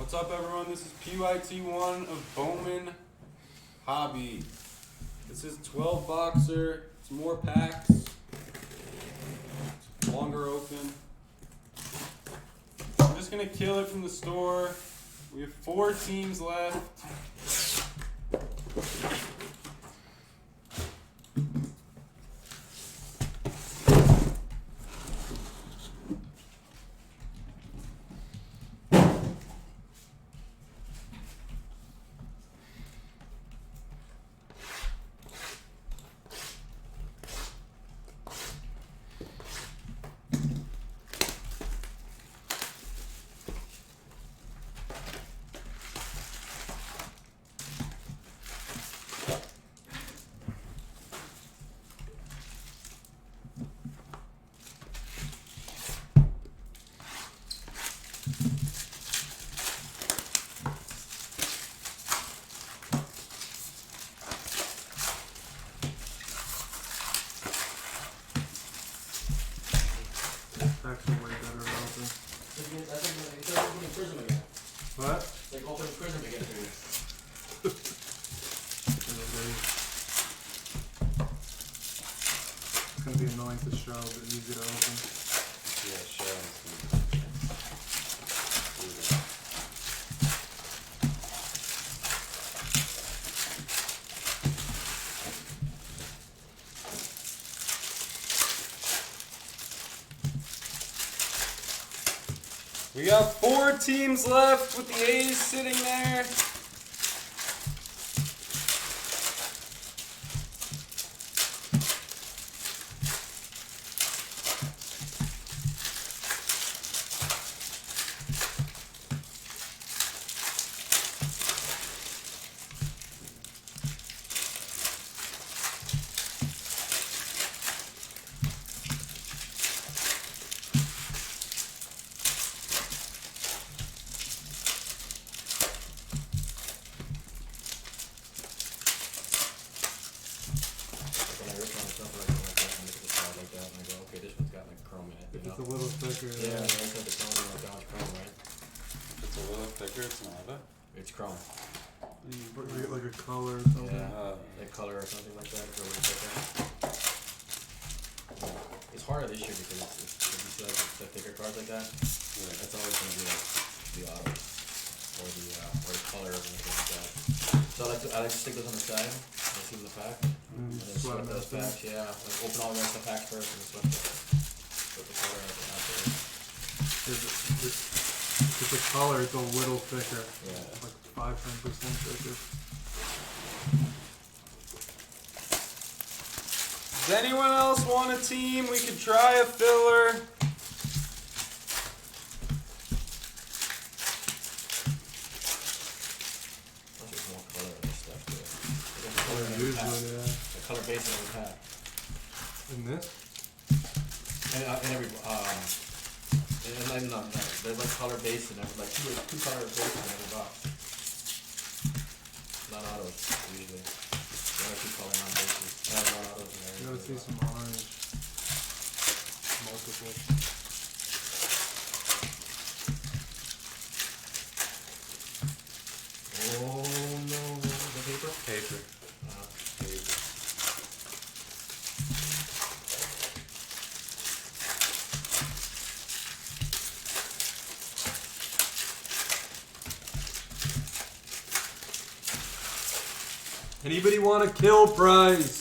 What's up, everyone? This is PYT1 of Bowman Hobby. This is 12 boxer. It's more packs. It's longer open. I'm just gonna kill it from the store. We have 4 teams left. Packs are way better open. That's like opening Prism again. What? It's like opening Prism again for you. It's gonna be annoying to show, but easy to open. Yeah, sure. We got 4 teams left with the A's sitting there. If it's a little thicker, Yeah, I said the chrome, like that one's chrome, right? It's a little thicker, it's not. It's chrome. you get like a color or something. Yeah, like color or something like that. It's a little thicker. It's harder this year because it's like the thicker cards like that. Yeah. That's always gonna be like the auto or the color or anything like that. So I like to stick those on the side. I see in the pack. And then sweat those packs. Yeah, like open all the rest of the packs first and then sweat the color after. If the color is a little thicker. Yeah. Like 5-10% thicker. Does anyone else want a team? We could try a filler. There's more color in this stuff too. Color usually, yeah. The color base in every pack. In this? And every no, there's like color base in every, like two color base in every box. Non autos usually. There are 2 color non bases. Non autos in You every gotta see box. some orange. Multiple. Oh no, the paper? Paper. Paper. Anybody want a kill price?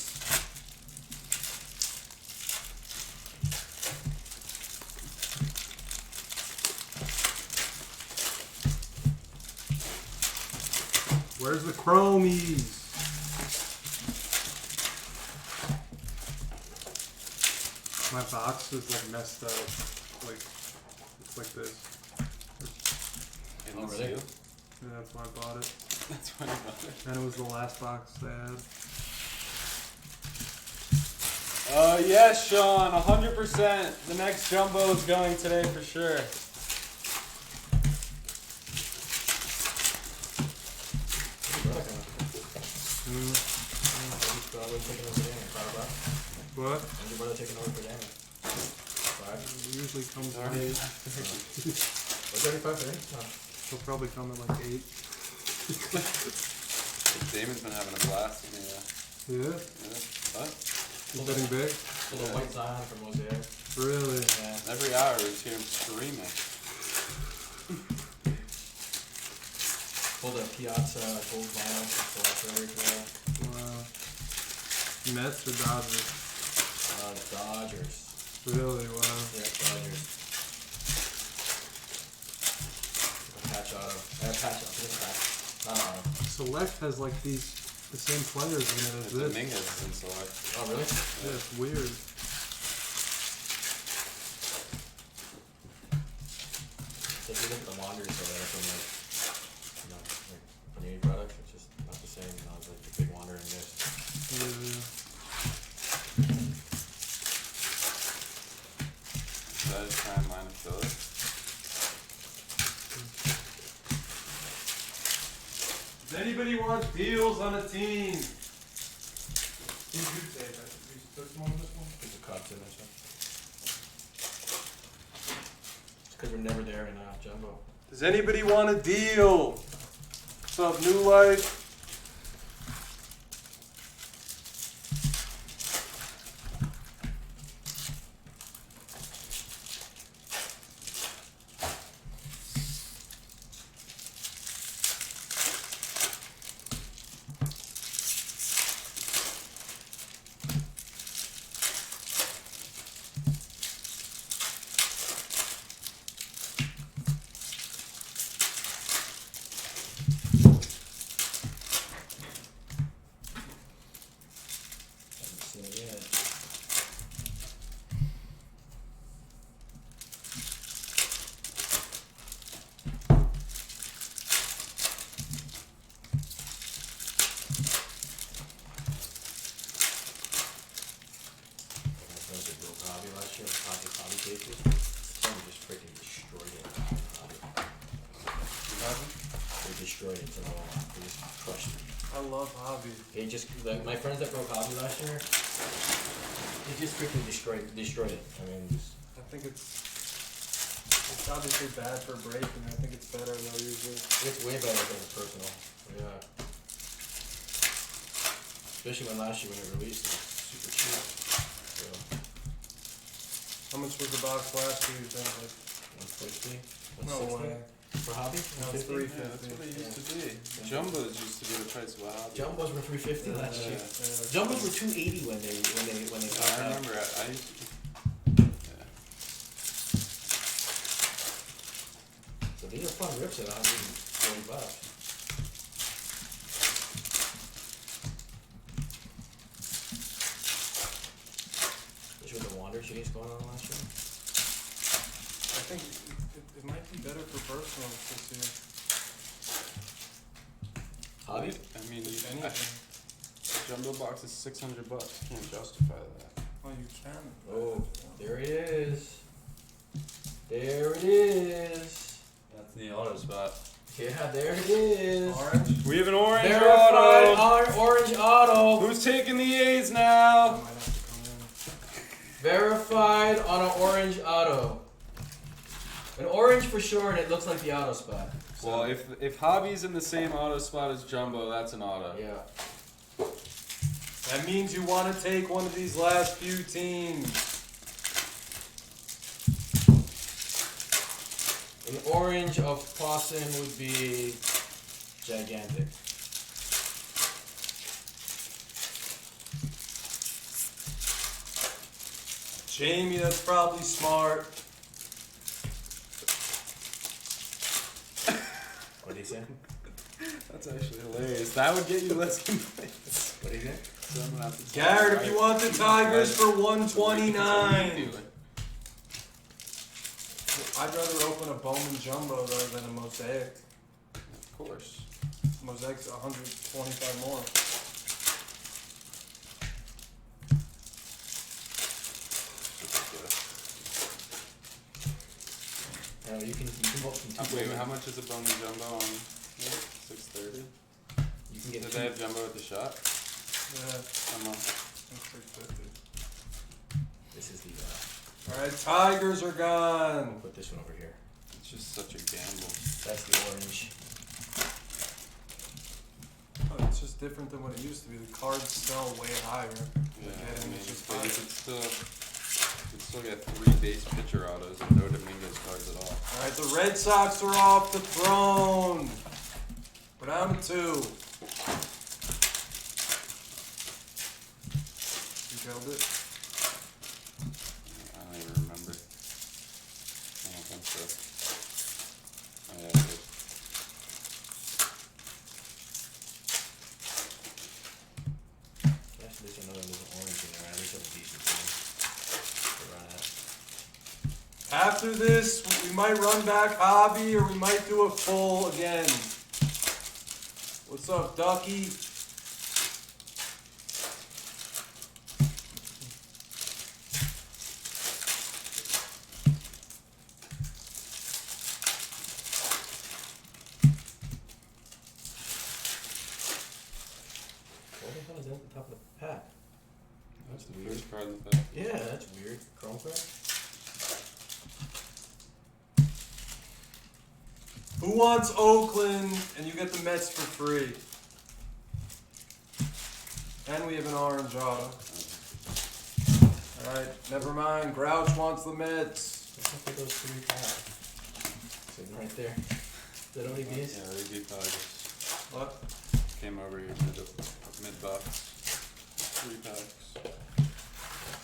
Where's the chromies? My box is like messed up. Like, it's like this. In Oh, the really? seal? Yeah, that's why I bought it. That's what I bought it. And it was the last box they had. Yes, Sean, 100%. The next jumbo is going today for sure. What? When's your brother taking over for Danny? 5? It usually comes Alright. late. Was 35 for him? No. He'll probably come at like 8. Damon's been having a blast in here. Yeah? Yeah. What? He's betting big? Pulled a white Zion from Mosaic. Really? Yeah. Every hour we hear him screaming. Pulled a Piazza gold vinyl from Philadelphia. Wow. Mets or Dodgers? Dodgers. Really? Wow. Yeah, Dodgers. Patch auto. Patch auto. Not auto. Select has like the same players in it as It's this. Dominguez is in select. Oh, really? Yeah, it's weird. So if you look at the laundry store, from like, like Panini products, it's just not the same. It's like the big wander and this. Yeah. So I just try and line a filler. Does anybody want deals on a team? There's a cups in there, so. It's because we're never there in Jumbo. Does anybody want a deal? What's up, New Life? Haven't seen it yet. My friends that broke hobby last year, hobby cases. Someone just freaking destroyed it. They destroyed it to the wall. They just crushed it. I love hobby. They just, like, my friends that broke hobby last year, they just freaking destroyed it. I mean, just, I think it's obviously bad for breaking. I think it's better though usually. it's way better than it's personal. Yeah. Especially when last year when it released, it was super cheap. So, How much was the box last year? You think? Like, 150? no 160? way. For hobby? No, it's 150? Yeah, that's what it used to be. Yeah. Jumbos used to be the price of a hobby. Jumbos were 350 last year. Yeah. Jumbos were 280 when they I popped out. remember I used to. Yeah. So these are fun rips at $140. Especially with the Wander chase going on last year. I think it might be better for personals this year. Hobby? I mean, If I, anything. jumbo box is $600. Can't justify that. Well, you can. Oh, there it is. There it is. That's the auto spot. Yeah, there it is. Orange? We have an orange Verified auto. orange auto. Who's taking the A's I now? might have to come in. Verified on an orange auto. An orange for sure, and it looks like the auto spot. So, Well, if Hobby's in the same auto spot as Jumbo, that's an auto. yeah. That means you want to take one of these last few teams. An orange of Pawson would be gigantic. Jamie, that's probably smart. What did he say? That's actually hilarious. That would get you less complaints. What did he say? So I'm gonna have to Garrett, if you want the Tigers for $129. I'd rather open a Bowman Jumbo though than a Mosaic. Of course. Mosaic's 125 more. You can vote from two. Wait, how much is a Bowman Jumbo on here? 630? You can get Did two. they have Jumbo at the shop? Yeah, How much? that's 650. This is the. Alright, Tigers are I'll gone. put this one over here. just such a gamble. That's the orange. Oh, it's just different than what it used to be. The cards sell way higher. Yeah, Like, I mean, it's just but higher. you could still get 3 base pitcher autos and no Dominguez cards at all. Alright, the Red Sox are off the throne. We're down to 2. You killed it? I don't even remember. I don't think so. Oh, yeah, I did. Actually, there's another little orange in there. At least that's a decent team to run at. After this, we might run back Hobby or we might do a full again. What's up, Ducky? What the hell is that at the top of the pack? That's the first card in the pack. Yeah, that's weird. Chrome card? Who wants Oakland? And you get the Mets for free. And we have an orange auto. Alright, never mind. Grouch wants the Mets. Let's look at those 3 packs. Sitting right there. Is that only these? Yeah, they probably just What? came over your mid-box. 3 packs.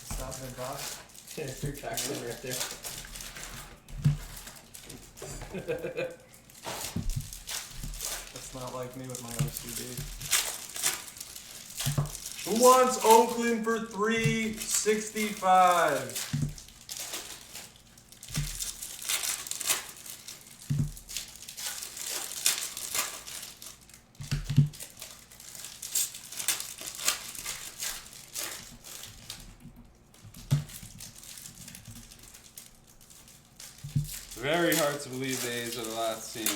It's not mid box. Yeah, 3 packs in right there. That's not like me with my OCD. Who wants Oakland for $365? Very hard to believe the A's are the last team.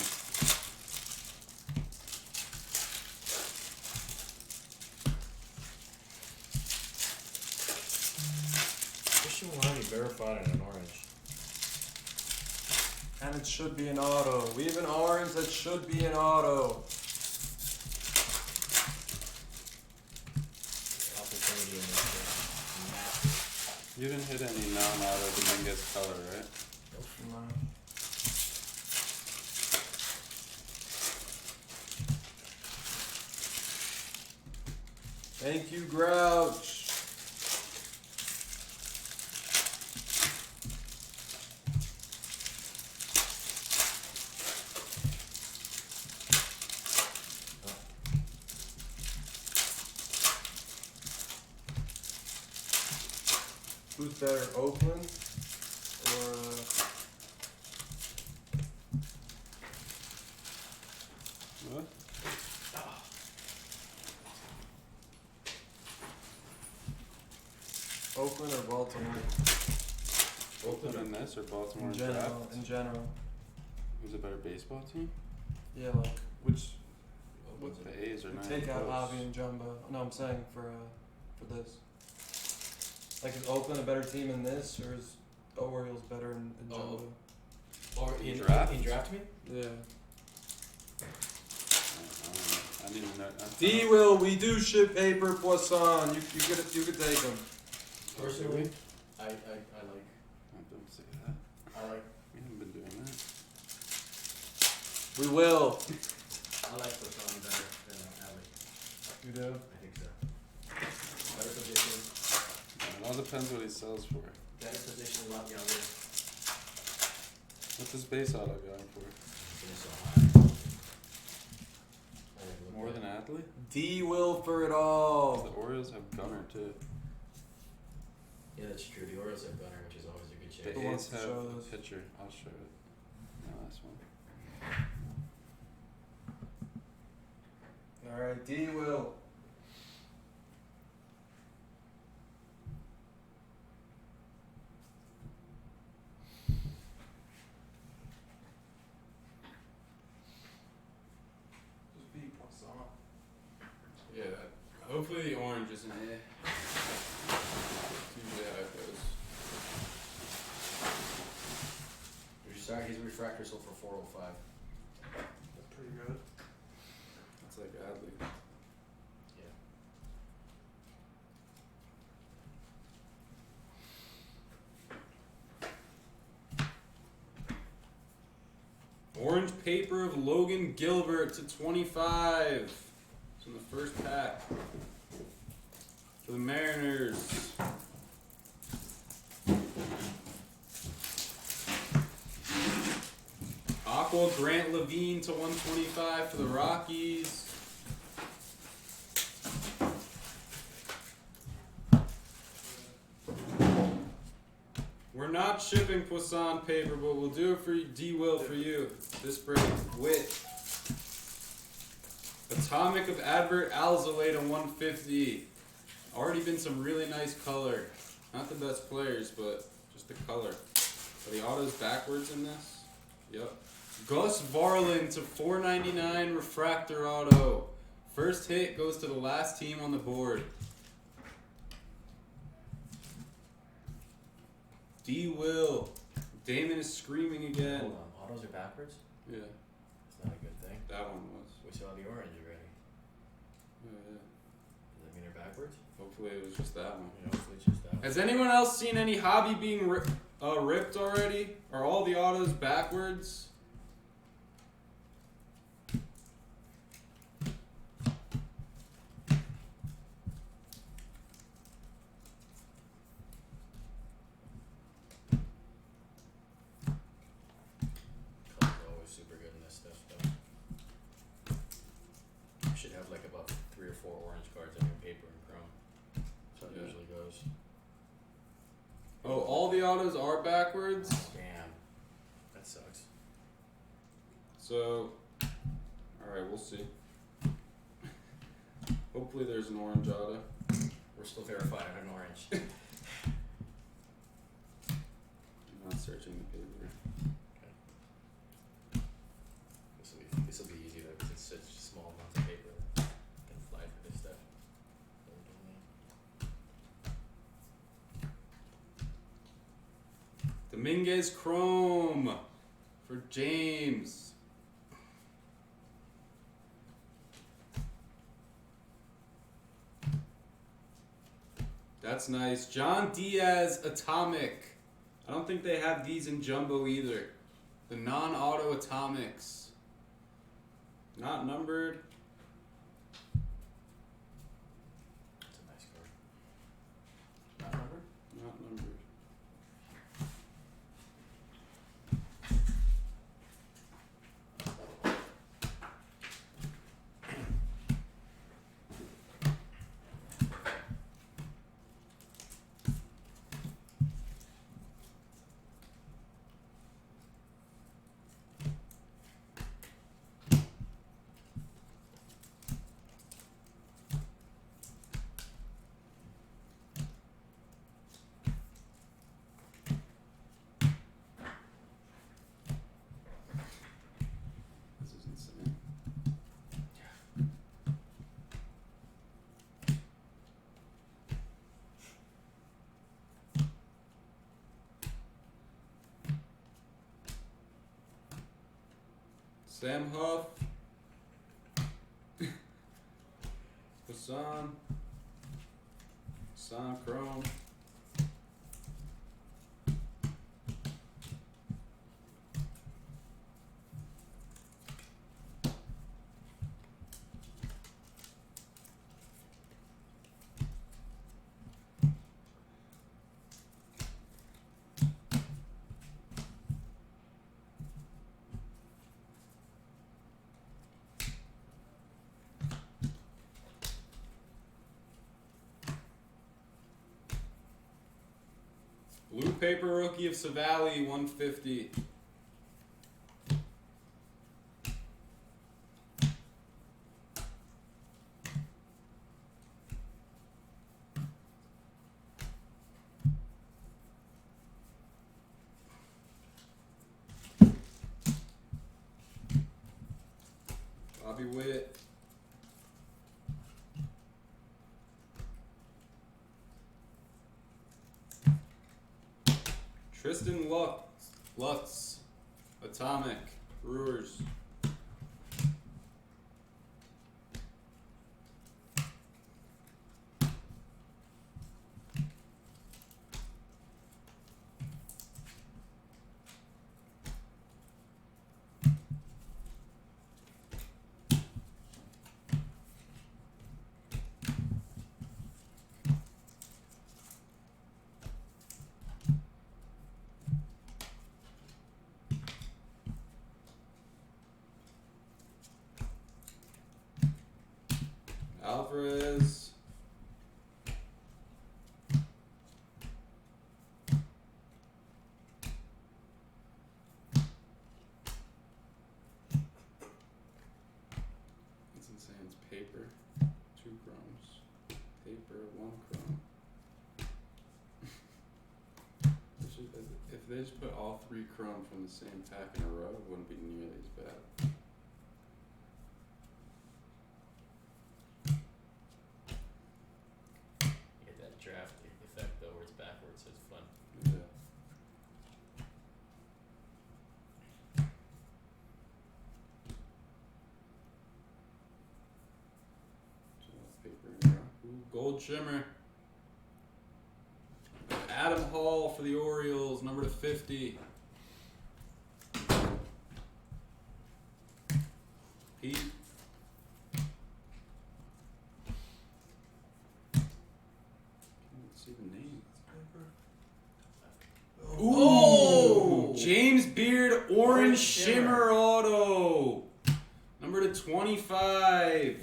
Christian Lonnie verified in an orange. And it should be an auto. We have an orange that should be an auto. Opportunity in this map. You didn't hit any non-auto Dominguez color, right? No. Thank you, Grouch. Who's better, Oakland or What? Oakland or Baltimore? Oakland in this or Baltimore In in general, draft? in general. Who's a better baseball team? Yeah, like which The A's are not take even out close. Javi and Jumbo. No, I'm saying for this. Like, is Oakland a better team in this, or is Orioles better in Jumbo? Or In draft? In draft me? Yeah. I don't know. I didn't know. D will we do ship paper Poisson? You could take them. Personally, I like Don't say that. I like We haven't been doing that. We will. I like Poisson better than Alec. You do. I think so. Better position, It all depends what he sells for. better position, a lot younger. What's his base auto going for? Finish so high. More than Adley? D will for it The all. Orioles have Gunner too. Yeah, that's true. The Orioles have Gunner, which is always a good The shape. Who wants A's to have show a this? pitcher. I'll show it. The last one. All right, D will. Just be Poisson. Yeah, hopefully the orange is an A. Usually how it goes. Would you his refractor sold for 405. That's pretty good. That's like Adley. Yeah. Orange paper of Logan Gilbert to 25. It's in the first pack. For the Mariners. Aqua Grant Levine to 125 for the Rockies. We're not shipping Poisson paper, but we'll do it for D. Will for you. This break. Wit. Atomic of Advert Alzolay to 150. Already been some really nice color. Not the best players, but just the color. Are the autos backwards in this? Yep. Gus Varlin to 499 refractor auto. First hit goes to the last team on the board. D. Will. Damon is screaming again. Hold on, autos are backwards? Yeah, It's not a good thing. that one was. We saw the orange already. Yeah. Does that mean they're backwards? Hopefully it was just that one. Yeah, hopefully it's just that one. Has anyone else seen any hobby being ripped already? Are all the autos backwards? Colors are always super good in this stuff, though. You should have like about 3 or 4 orange cards on your paper and chrome. That's how it Yeah. usually goes. Oh, all the autos are backwards? Damn. That sucks. So, alright, we'll see. Hopefully there's an orange auto. We're still verifying an orange. I'm not searching the paper. This will be easy though, because it's such small amounts of paper that can fly for this stuff. Dominguez Chrome for James. That's nice. John Diaz Atomic. I don't think they have these in jumbo either. The non-auto atomics. Not numbered. That's a nice card. Not numbered? Not numbered. This is insane. Sam Huff. Hassan. Hassan Chrome. Blue paper rookie of Savali, 150. Bobby Witt. Tristan Lutz Atomic. Brewers. Alvarez. That's insane. It's paper. 2 chromes. Paper, 1 chrome. If they just put all 3 chrome from the same pack in a row, it wouldn't be nearly as bad. You get that draft effect though, where it's backwards, so it's fun. Yeah. So paper in a row. Ooh, gold shimmer. Adam Hall for the Orioles, number /50. Pete. Can't see the name. Ooh! James Beard, orange shimmer auto. Number /25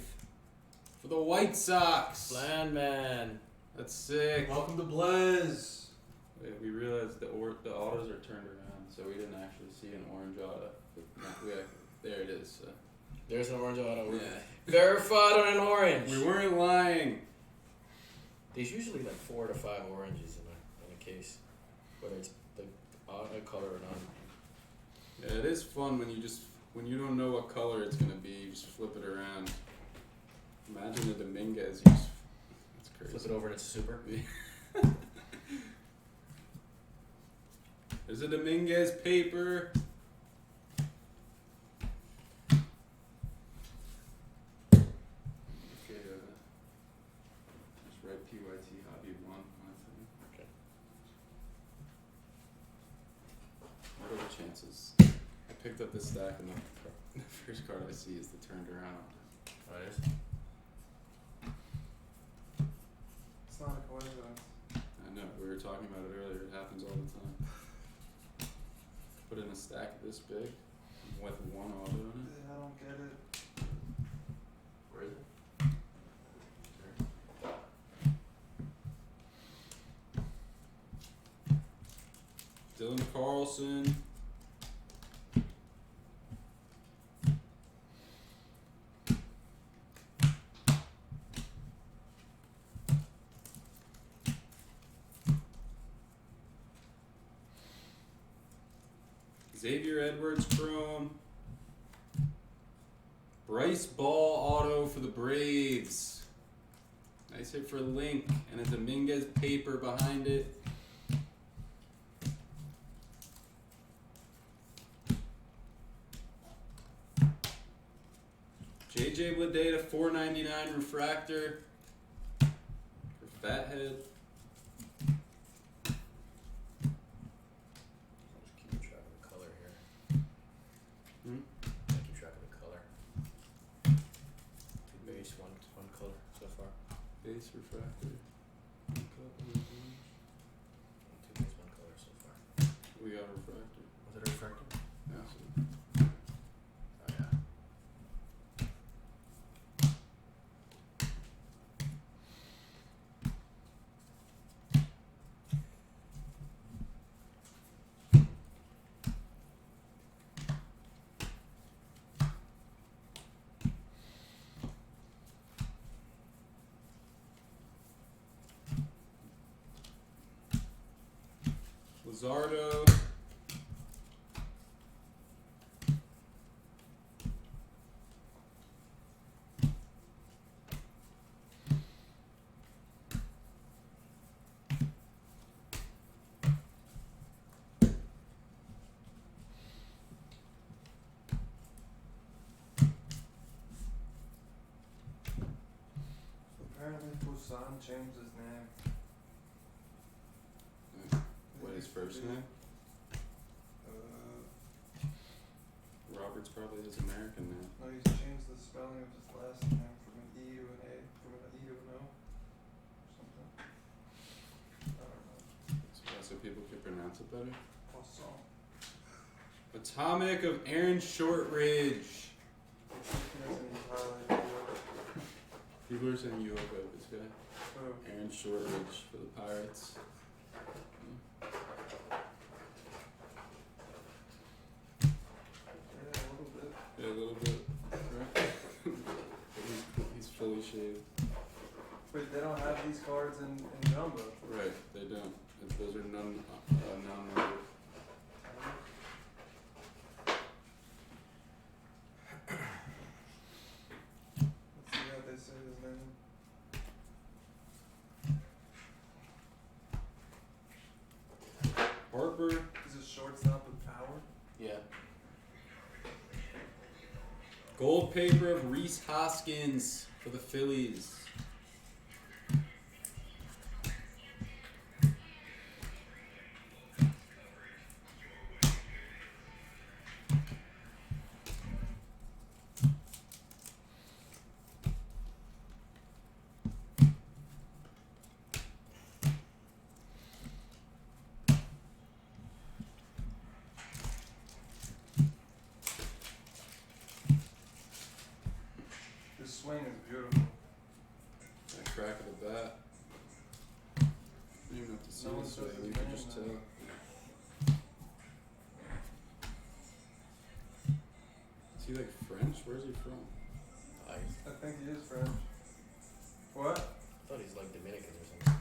for the White Sox. Bland man. That's sick. Welcome to Blaze. Wait, we realized the autos are turned around, so we didn't actually see an orange auto. There it is. So. There's an orange auto. Yeah. Verified on an orange. We weren't lying. There's usually like 4 to 5 oranges in a case, whether it's the auto color or not. Yeah, it is fun when you don't know what color it's gonna be, you just flip it around. Imagine the Dominguez. It's crazy. Flip it over and it's super. There's a Dominguez paper. Okay, just write PYT Hobby 1 on it. Okay. What are the chances? I picked up this stack and the first card I see is the turned around. Oh, it is? It's not a coincidence. I know, we were talking about it earlier, it happens all the time. Put in a stack this big with 1 auto in it. I don't get it. Where is it? Dylan Carlson. Xavier Edwards chrome. Bryce Ball auto for the Braves. Nice hit for Link and a Dominguez paper behind it. JJ Bledeta 499 refractor for Fathead. I'll just keep track of the color here. Hmm? I'll keep track of the color. 2 base, one color so far. Base refractor. 2 base, 1 color so far. We got a refractor. Was it a refractor? Yeah. Oh yeah. Luzardo. Poussin changed his name. What his first name? Uh, Robert's probably his American name. no, he's changed the spelling of his last name from an E to an A, from an E to an O, or something. I don't know. So people can pronounce it better. Poisson. Atomic of Aaron Shortridge. People are saying you over this guy. Oh, Aaron Shortridge for the Pirates. yeah, a little bit. Yeah, a little bit. Right? he's fully shaved. Wait, they don't have these cards in Jumbo. Right, they don't. Those are non-numbered. Let's see how they say his name. Harper. He's a shortstop with power. Yeah. Gold paper of Reese Hoskins for the Phillies. His swing is beautiful. That crack of the bat. You don't even have to see No one the says swing, his you can name, just though. tell. Is he like French? Where's he from? I think he is French. What? I thought he's like Dominican or something.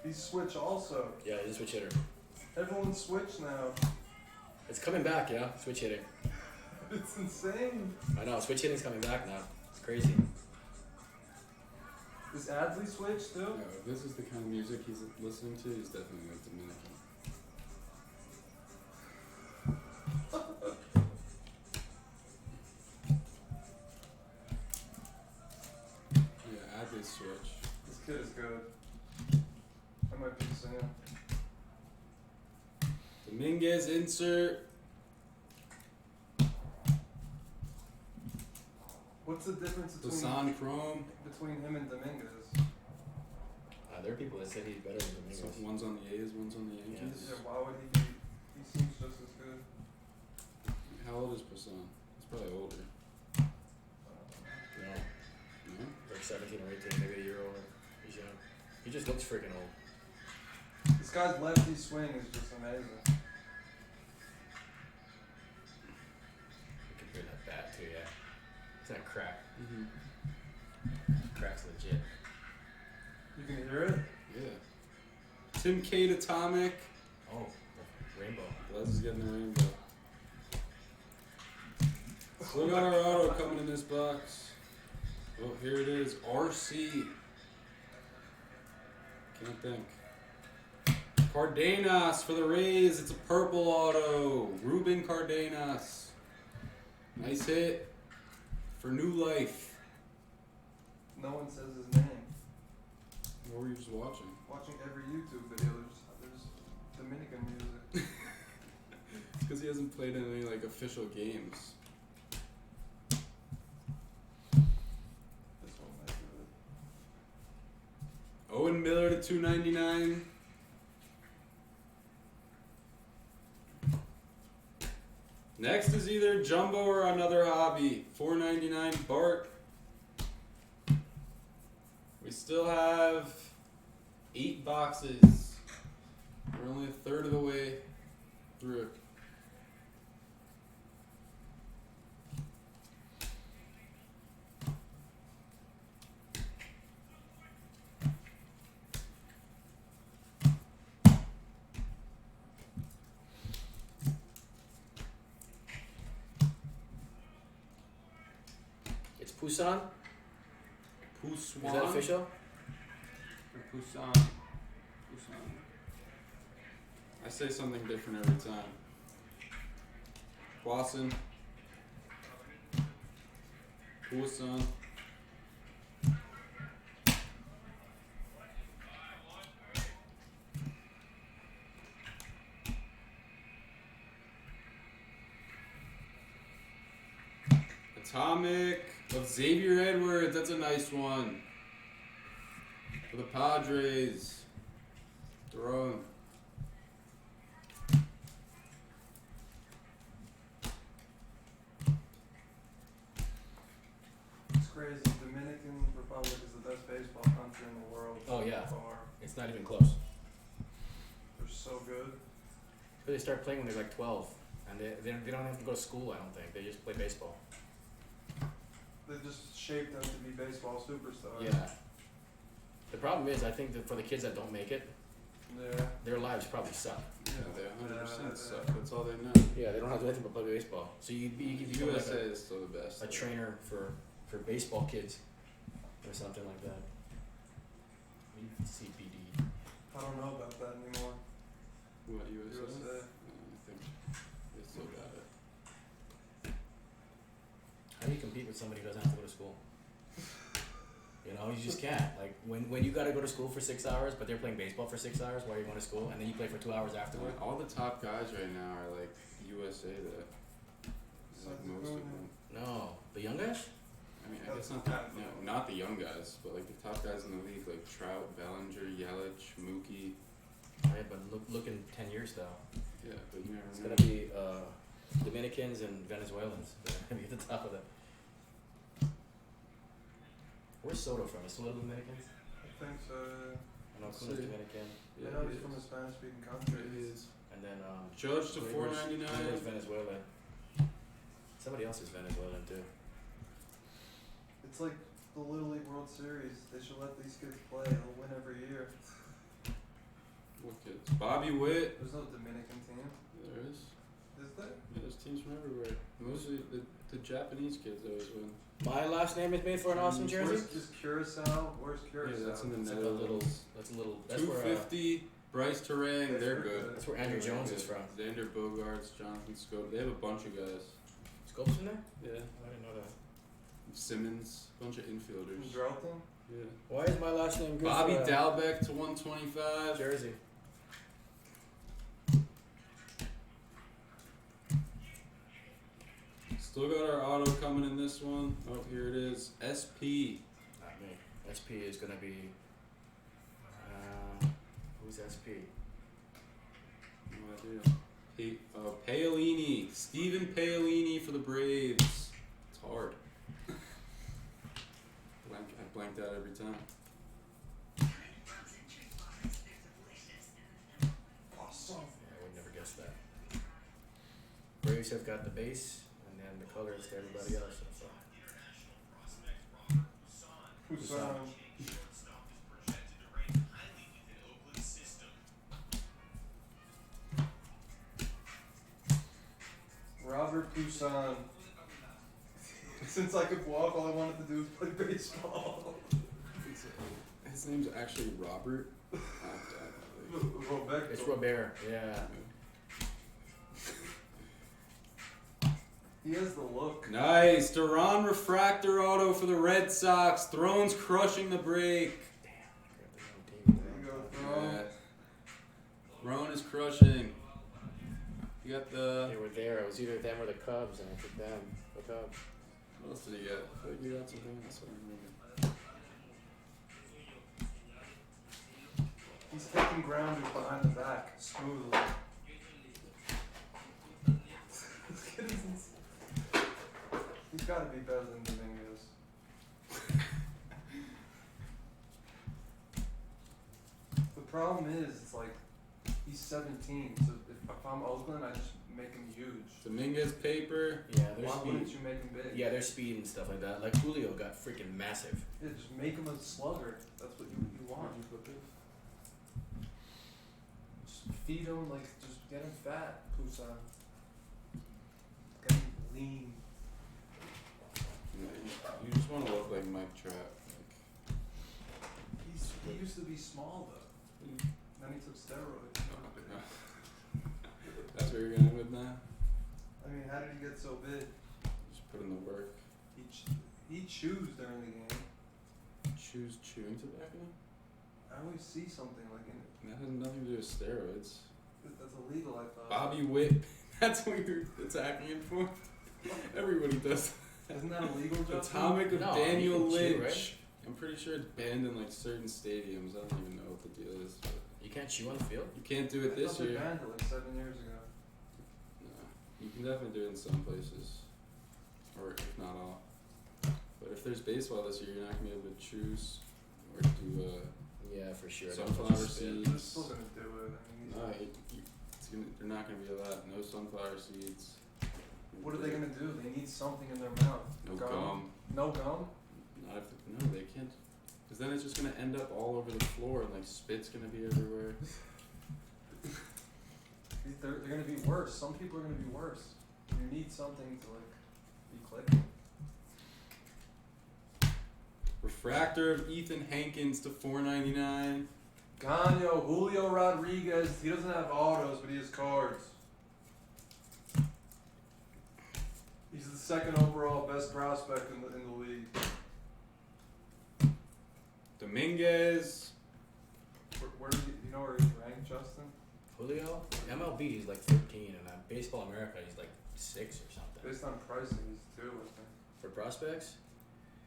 He's switch also. Yeah, he's a switch hitter. Everyone's switch now. It's coming back, yeah. Switch hitting. It's insane. I know. Switch hitting's coming back now. It's crazy. Is Adley switch too? No, if this is the kind of music he's listening to, he's definitely like Dominican. Yeah, Adley switch. This kid is good. I might be singing. Dominguez insert. What's the difference Lasan Chrome. between him and Dominguez? There are people that said he's better than So Dominguez. one's on the A's, one's on the Yankees. Yeah, why would he be? He seems just as good. How old is Poussin? He's probably older. No, No? like 17 or 18, maybe a year older. He's young. He just looks freaking old. This guy's lefty swing is just amazing. You can hear that bat too, yeah. It's not crack. Mm-hmm. Crack's legit. You can hear it? Yeah. Tim Cade Atomic. Oh, the rainbow. Les is getting the rainbow. Look at our auto coming in this box. Oh, here it is. RC. Can't think. Cardenas for the Rays. It's a purple auto. Ruben Cardenas. Nice hit for new life. No one says his name. What were you just watching? Watching every YouTube video, there's Dominican music. It's because he hasn't played in any like official games. This one might do it. Owen Miller to $2.99. Next is either Jumbo or another hobby. $4.99 Bart. We still have 8 boxes. We're only a third of the way through. It's Poussin? Poussin. Is that official? Or Poussin. Poussin. I say something different every time. Poisson. Poussin. Atomic of Xavier Edwards. That's a nice one. For the Padres. Throwing. It's crazy. Dominican Republic is the best baseball country in the world. Oh, yeah. Far. It's not even close. They're so good. But they start playing when they're like 12, and they don't have to go to school. I don't think they just play baseball. They just shaped them to be baseball superstars. Yeah. The problem is, I think that for the kids that don't make it, Yeah. their lives probably suck. Yeah, they 100% Yeah. suck. That's all they know. Yeah, they don't have anything but play baseball. So you become like USA is still the best. a trainer for baseball kids or something like that. CPD. I don't know about that anymore. What, USA? USA. I think they still got it. How do you compete with somebody who doesn't have to go to school? You know, you just can't. Like when you gotta go to school for 6 hours, but they're playing baseball for 6 hours while you're going to school, and then you play for 2 hours afterward. All the top guys right now are like USA that. Like most of them. No, the young guys. I mean, I guess not not the young guys, but like the top guys in the league, like Trout, Bellinger, Yelich, Mookie. Right, but look in 10 years though. Yeah, but you never It's know. gonna be Dominicans and Venezuelans that are gonna be at the top of that. Where's Soto from? Is Soto Dominicans? I think so. I know Kuna's See. Dominican, I know he's from a Spanish-speaking country. It is. and then Judge to Where's $4.99. Venezuela? Somebody else is Venezuelan too. It's like the Little League World Series. They should let these kids play. They'll win every year. What kids? Bobby Witt. There's no Dominican team, There is. is there? Yeah, there's teams from everywhere. Mostly the Japanese kids always win. My last name is made for an awesome jersey. Where's is Curacao? Where's Curacao? Yeah, that's in the It's like a little. Netherlands. That's a little. That's where. 250. Bryce Terang, they're good. That's where Andrew Jones is from. Xander Bogaerts, Jonathan Scope. They have a bunch of guys. Scopes in there? Yeah. I didn't know that. Simmons, bunch of infielders. Drelton? Yeah. Why is my last name good? Bobby for, Dalbec to 125. Jersey. Still got our auto coming in this one. Oh, here it is. SP. Not me. SP is gonna be. Who's SP? No idea. Paolini. Steven Paolini for the Braves. It's hard. I blanked out every time. Awesome. Yeah, I would never guess that. Braves have got the base, and then the colors to everybody else. So. Who's Robert Poussin. Since I could walk, all I wanted to do was play baseball. His name's actually Robert. Roberto. It's Robert, yeah. He has the look. Nice. Duran refractor auto for the Red Sox. Thrones crushing the break. There you go, Throne. Yeah. Roan is crushing. You got the. They were there. It was either them or the Cubs, and I took them. The Cubs. What else did you get? I feel like you got something else. I don't remember. He's taking grounders behind the back smoothly. This kid is insane. He's got to be better than Dominguez. The problem is, it's like he's 17. So if I'm Oakland, I just make him huge. Dominguez paper. Yeah, their Why wouldn't speed. you make him big? Yeah, their speed and stuff like that. Like Julio got freaking massive. Yeah, just make him a slugger. That's what you want. Just feed him, like, just get him fat, Poussin. Get him lean. You just want to look like Mike Trout. He used to be small, though. Then he took steroids. That's what you're going with now? I mean, how did he get so big? Just put in the work. He chews during the game. Choose chewing tobacco? I always see something like in it. That has nothing to do with steroids. That's illegal, I thought. Bobby Witt. That's what you're attacking him for? Everybody does. Isn't that illegal, Justin? Atomic of No, Daniel you can chew, Lynch. right? I'm pretty sure it's banned in like certain stadiums. I don't even know what the deal is. But You can't chew on the field. you can't do it I this thought they year. banned it like 7 years ago. No, you can definitely do it in some places, or if not all. But if there's baseball this year, you're not gonna be able to choose or do Yeah, for sure. sunflower They're seeds. still gonna do it. I mean, No, they're not gonna be allowed. No sunflower seeds. what are they gonna do? They need something in their mouth. No gum. No gum? Not if no, they can't. Because then it's just gonna end up all over the floor and like spit's gonna be everywhere. They're gonna be worse. Some people are gonna be worse. You need something to like be clicking. Refractor of Ethan Hankins to $4.99. Gano, Julio Rodriguez. He doesn't have autos, but he has cards. He's the second overall best prospect in the league. Dominguez. Where do you know where he's ranked, Justin? Julio, MLB he's like 13, and Baseball America he's like 6 or something. Based on pricing, he's 2, I think. For prospects,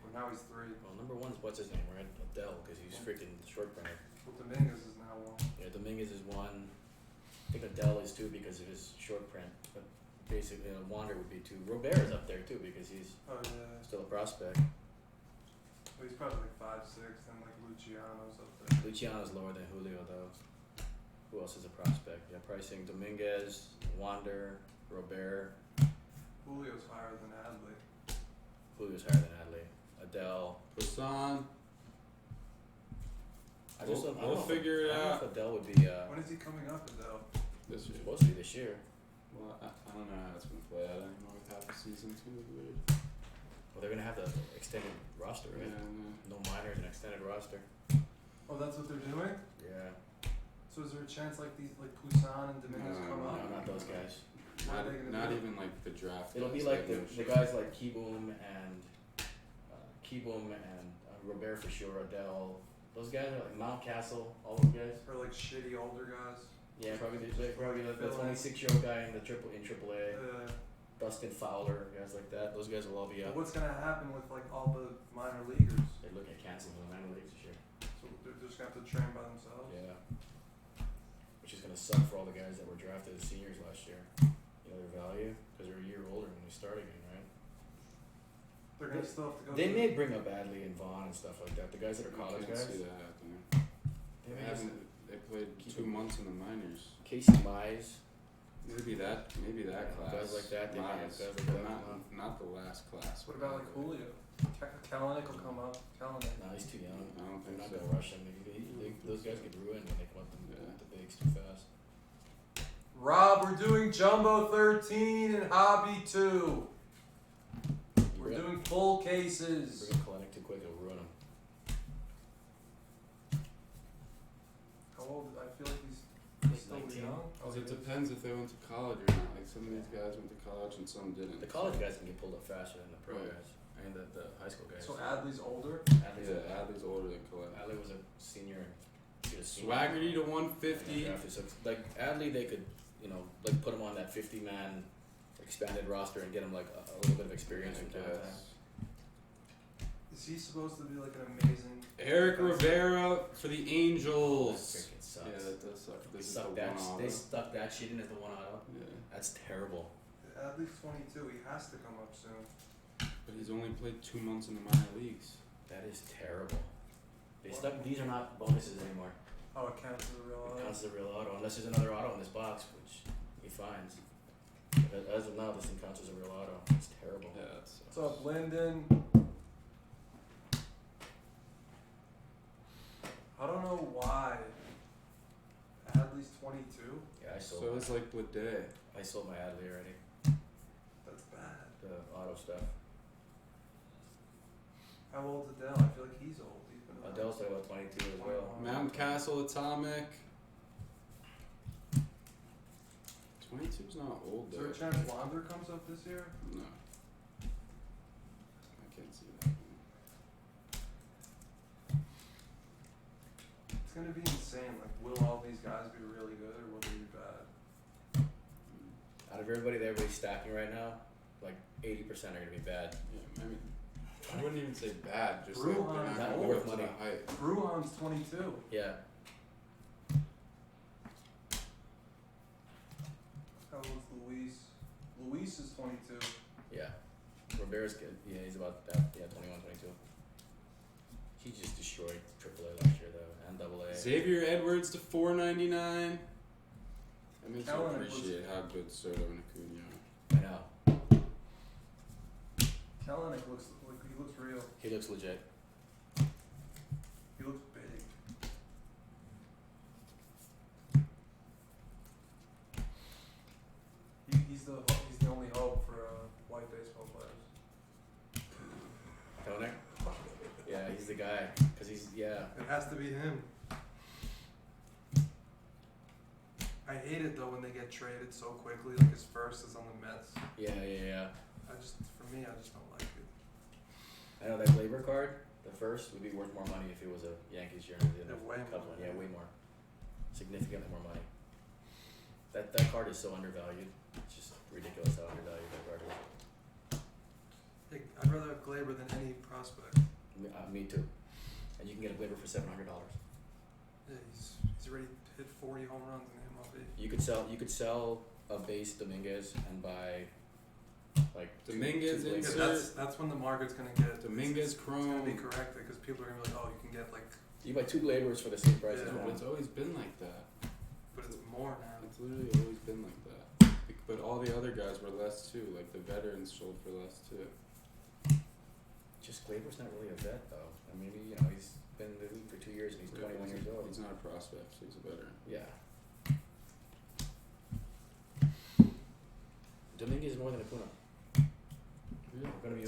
Well, now he's 3. well, number one's what's his name, right? Adele, because he's freaking short printer. Well, Dominguez is now 1. Yeah, Dominguez is 1. I think Adele is 2 because of his short print, but basically Wander would be 2. Robert's up there too because he's Oh yeah. still a prospect. Well, he's probably like 5'6", and like Luciano's up there. Luciano's lower than Julio though. Who else is a prospect? Yeah, pricing Dominguez, Wander, Robert. Julio's higher than Adley. Julio's higher than Adley. Adele. Poisson. I just We'll don't, I don't know if- figure it I don't know out. if Adele would be When is he coming up, Adele? This year. supposed to be this year. Well, I don't know how it's gonna play out anymore with half the season. It's gonna be weird. Well, they're gonna have the extended roster, right? Yeah, no. No minors, an extended roster. Oh, that's what they're doing? Yeah. So is there a chance like these, like Poussin and Dominguez No, come no, up? No, not those guys. What Not, are they gonna not do? even like the draft. It'll be guys, like they have the no guys like Keyboom and Robert for sure, Adele. Those guys are like Mountcastle, all those guys. Or like shitty older guys? Yeah, probably like the 26-year-old guy in AAA. Dustin Fowler, guys like that. Those guys will all be up. What's gonna happen with like all the minor leaguers? They look at canceling the minor leagues this year. So they're just gonna have to train by themselves? Yeah. Which is gonna suck for all the guys that were drafted as seniors last year. You know their value because they're a year older when they start again, right? They're gonna still have to go They through- may bring up Adley and Vaughn and stuff like that. The guys that are I college can't guys. see that happening. They They may just, haven't. They played 2 months in the minors. Casey Mize. Maybe that Yeah, class. guys like that, they might have Mize, guys like but that not the last class. What about like Julio? Kalanick will come up. Kalanick. No, he's too young. I don't They're think not so. gonna rush him. Those guys get ruined when they come up Yeah. the bigs too fast. Rob, we're doing Jumbo 13 and Hobby 2. We're Bring doing full cases. up Kalanick too quick, it'll ruin him. How old? I feel like he's He's still 19. young. Because it depends if they went to college or not. Like some of these guys went to college and some didn't. The college guys can get pulled up faster than the pro Right. guys. I mean the high school guys. So Adley's older. Yeah, Adley's older than Collette. Adley was a senior. He was a senior. Swaggerty to Yeah, 150. drafted. So like Adley, they could, like put him on that 50-man expanded roster and get him like a little bit of experience from time to time. Is he supposed to be like an amazing? Eric Rivera for the That Angels. freaking sucks. Yeah, that does suck. They This is stuck the that. one auto. They stuck that shit in as the one auto. Yeah, That's terrible. Adley's 22. He has to come up soon. but he's only played 2 months in the minor leagues. That is terrible. They stuck. These are not bonuses anymore. Oh, it counts as a real It auto. counts as a real auto unless there's another auto in this box, which he finds. But as of now, this thing counts as a real auto. It's terrible. Yeah, that sucks. What's up, Lyndon? I don't know why. Adley's 22. Yeah, I sold. So it's like Blade. I sold my Adley already. That's bad. The auto stuff. How old's Adele? I feel like he's old. He's been around. Adele's like about 22 as well. Mountain Castle Atomic. 22's not old Is there though. a chance Wander comes up this year? No. I can't see that. It's gonna be insane. Like, will all these guys be really good or will they be bad? Out of everybody that everybody's stacking right now, like 80% are gonna be bad. Yeah, I mean, I wouldn't even say bad. Just Bruin like is they're not not worth worth the money. hype. Bruin's 22. Yeah. How old's Luis? Luis is 22. Yeah. Rivera's good. Yeah, he's about that. Yeah, 21, 22. He just destroyed AAA last year though, and AA. Xavier Edwards to $4.99. That makes you Kellenic appreciate how good Soto and Acuna are. I know. Kellenic looks real. He looks legit. He looks big. He's the only hope for white baseball players. Kellenic? Yeah, he's the guy. Cause he's It has to be him. I hate it though when they get traded so quickly. Like his first is on the Mets. yeah. For me, I just don't like it. I know that labor card, the first, would be worth more money if it was a Yankees jersey than Yeah, a way Cubs more. one. Yeah, way more. Significantly more money. That card is so undervalued. It's just ridiculous how undervalued that card is. Like, I'd rather have Glaber than any prospect. Me too. And you can get a Glaber for $700. Yeah, he's already hit 40 home runs in MLB. You could sell a base Dominguez and buy like Dominguez two Yeah, insert. that's when the market's gonna get. Dominguez It's gonna Chrome. be corrected because people are gonna be like, oh, you can get like, You buy two Glabers for the same price as Yeah. But one. it's always been like that. but it's more now. It's literally always been like that. But all the other guys were less too. Like the veterans sold for less too. Just Glaber's not really a vet though. I mean, he's been in the league for 2 years and he's 21 years old. He's not a prospect. So he's a veteran. Yeah. Dominguez is more than Acuna. It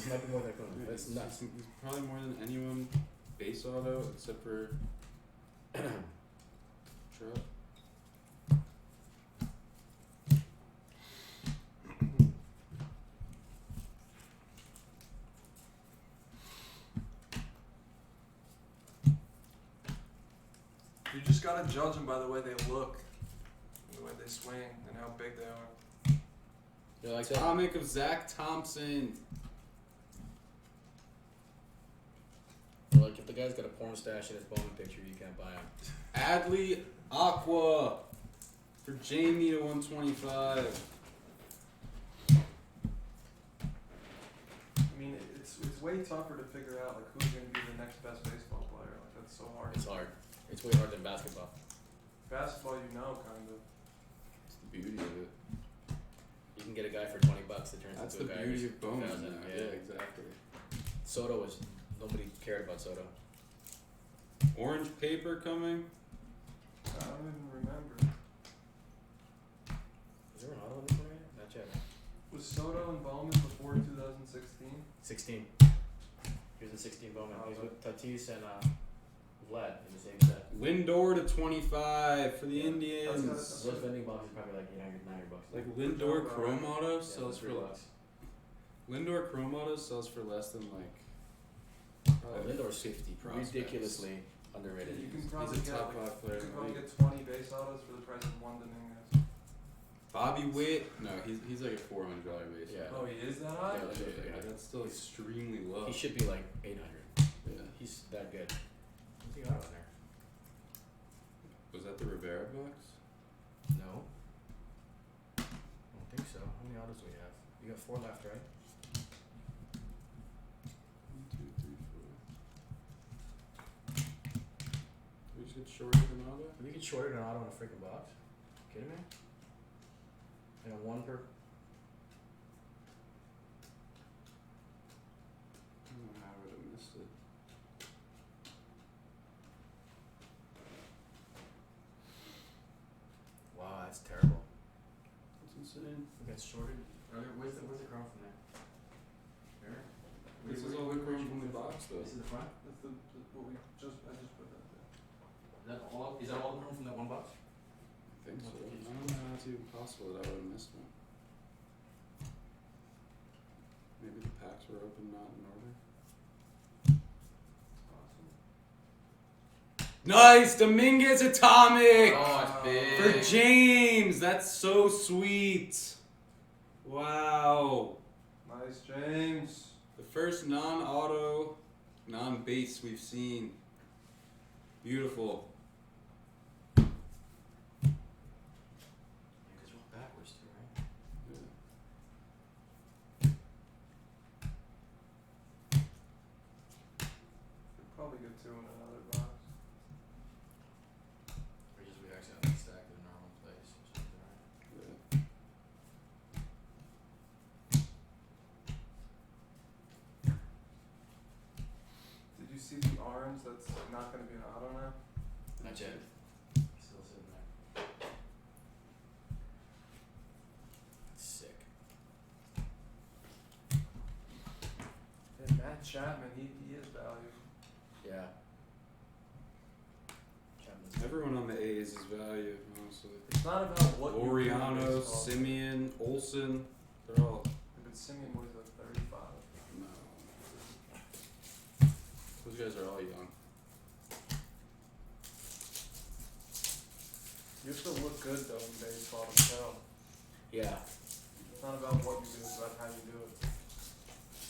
might be more than Acuna. Yeah, That's nuts. He's probably more than anyone base auto except for Trout. You just gotta judge them by the way they look, the way they swing, and how big they are. You like that? Comic of Zach Thompson. Like if the guy's got a porn stash in his Bowman picture, you can't buy him. Adley Aqua for Jamie to 125. I mean, it's way tougher to figure out like who's gonna be the next best baseball player. Like that's so hard. It's hard. It's way harder than basketball. Basketball, kind of. That's the beauty of it. You can get a guy for $20 that turns That's into the a guy beauty who's of Bowman 1,000. now. Yeah, exactly. Soto was nobody cared about Soto. Orange paper coming. I don't even remember. Is there an auto in this one right here? Not yet. Was Soto and Bowman before 2016? 16. Here's the 16 Bowman. Oh, He's okay. with Tatis and Vlad in the same set. Lindor to 25 for the Indians. Those vending boxes are probably like $800, $900. Like Lindor Chrome Auto Yeah, sells for $3. Lindor Chrome Auto sells for less than like Lindor's 50 prospects. ridiculously underrated. You can He's probably a get top like, 5 player you in can the probably league. get 20 base autos for the price of one Dominguez. Bobby Witt. No, he's like a $400 base. Yeah. Oh, he is that high? Yeah, that's still extremely low. He should be like 800. Yeah. He's that good. What's he got on there? Was that the Rivera box? No. I don't think so. How many autos do we have? You got 4 left, right? 1, 2, 3, 4. We just get shorted an auto? We get shorted an auto in a freaking box. Kidding me? And a 1 per. I don't know how I would have missed it. Wow, that's terrible. That's insane. We got shorted. Where's the chrome from there? Here. This is all the chrome from the box though. This is the front. That's what we I just put that there. Is that all the chrome from that one box? I think so. I don't know how it's even possible that I would have missed one. Maybe the packs were open, not in order. Awesome. Nice! Dominguez Atomic! Oh, it's For big. James! That's so sweet! Wow. Nice. Nice, James. The first non-auto, non-base we've seen. Beautiful. Yeah, 'cause you're all backwards too, right? Could probably get two in another box. Or just we accidentally stacked it in our own place or something, right? Yeah. Did you see the orange that's not going to be an auto now? Not yet. Still sitting there. Sick. Yeah, Matt Chapman, he is value. Yeah. Chapman's Everyone on the A's is value, honestly. It's not about what you do in Oriano, baseball. Simeon, Olsen, they're all. But Simeon was like 35. No. Those guys are all young. You have to look good though in baseball to tell. Yeah. It's not about what you do, it's about how you do it.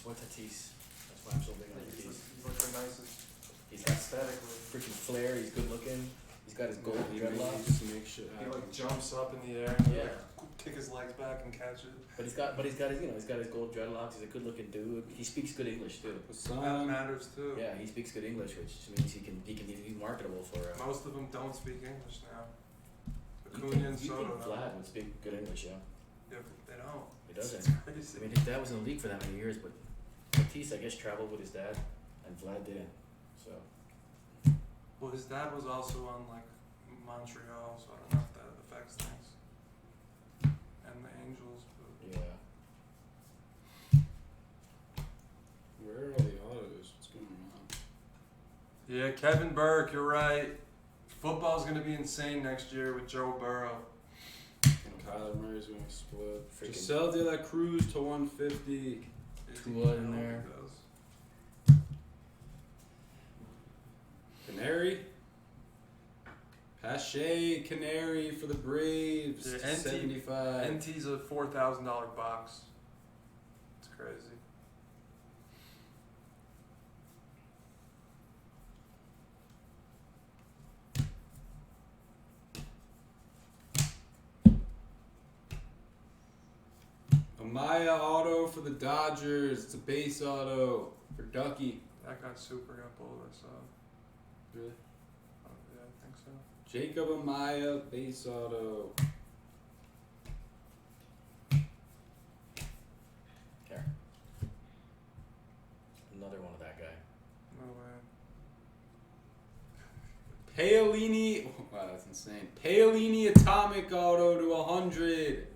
What Tatis? That's why I'm so big on He's Tatis. like the nicest He's got aesthetically. freaking flair. He's good looking. He's got his gold He dreadlocks. just makes shit He happen. like jumps up in the air and Yeah. like kick his legs back and catch it. But he's got his he's got his gold dreadlocks. He's a good looking dude. He speaks good English too. The That sun, matters too. Yeah, he speaks good English, which means he's marketable for. Most of them don't speak English now. You Acuna and think Soto. Vlad would speak good English, yeah. Yeah, but they don't. He doesn't. It's crazy. I mean, his dad was in the league for that many years, but Tatis, I guess, traveled with his dad, and Vlad didn't. So Well, his dad was also on like Montreal, so I don't know if that affects things. And the Angels, but yeah, where are all the autos? What's going on? yeah, Kevin Burke, you're right. Football's gonna be insane next year with Joe Burrow. And Kyler Murray's gonna explode. Freaking- Giselle De La Cruz to 150. Tua in there. Canary. Pache Canary for the Braves. Yeah, to NT 75. NT's a $4,000 box. It's crazy. Amaya auto for the Dodgers. It's a base auto for Ducky. That got super got pulled, I saw. Really? Oh, yeah, I think so. Jacob Amaya base auto. here. Another one of that guy. No way. Paolini. Wow, that's insane. Paolini atomic auto to 100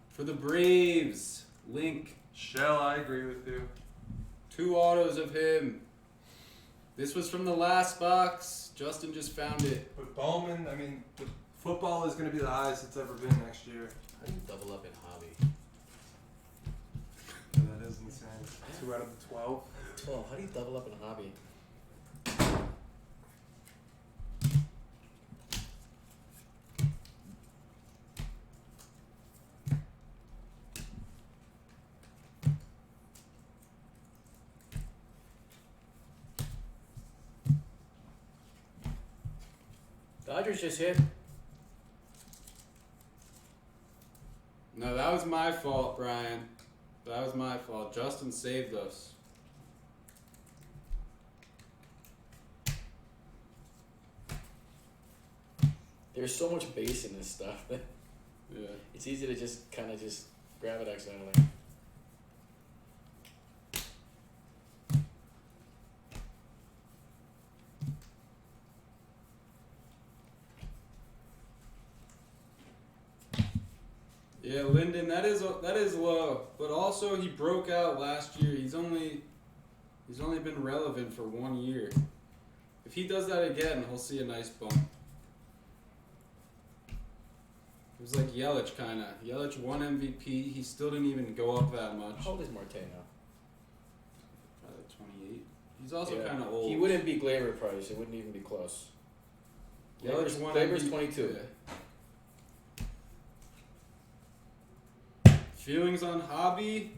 for the Braves. Link. Shell, I agree with you. 2 autos of him. This was from the last box. Justin just found it. But Bowman, I mean, the football is going to be the highest it's ever been next year. How do you double up in hobby? That is insane. 2 out of the 12. 12. How do you double up in hobby? Dodgers just hit. No, that was my fault, Brian. That was my fault. Justin saved us. There's so much base in this stuff that Yeah. it's easy to just kind of just grab it accidentally. Yeah, Linden, that is low, but also he broke out last year. He's only been relevant for 1 year. If he does that again, he'll see a nice bump. It was like Yelich kind of. Yelich won MVP. He still didn't even go up that much. How old is Marte now? Probably like 28. He's also Yeah. kind of old. He wouldn't be Glaber price. It wouldn't even be close. Yelich won Glaber's MVP. 22. Yeah. Feelings on hobby.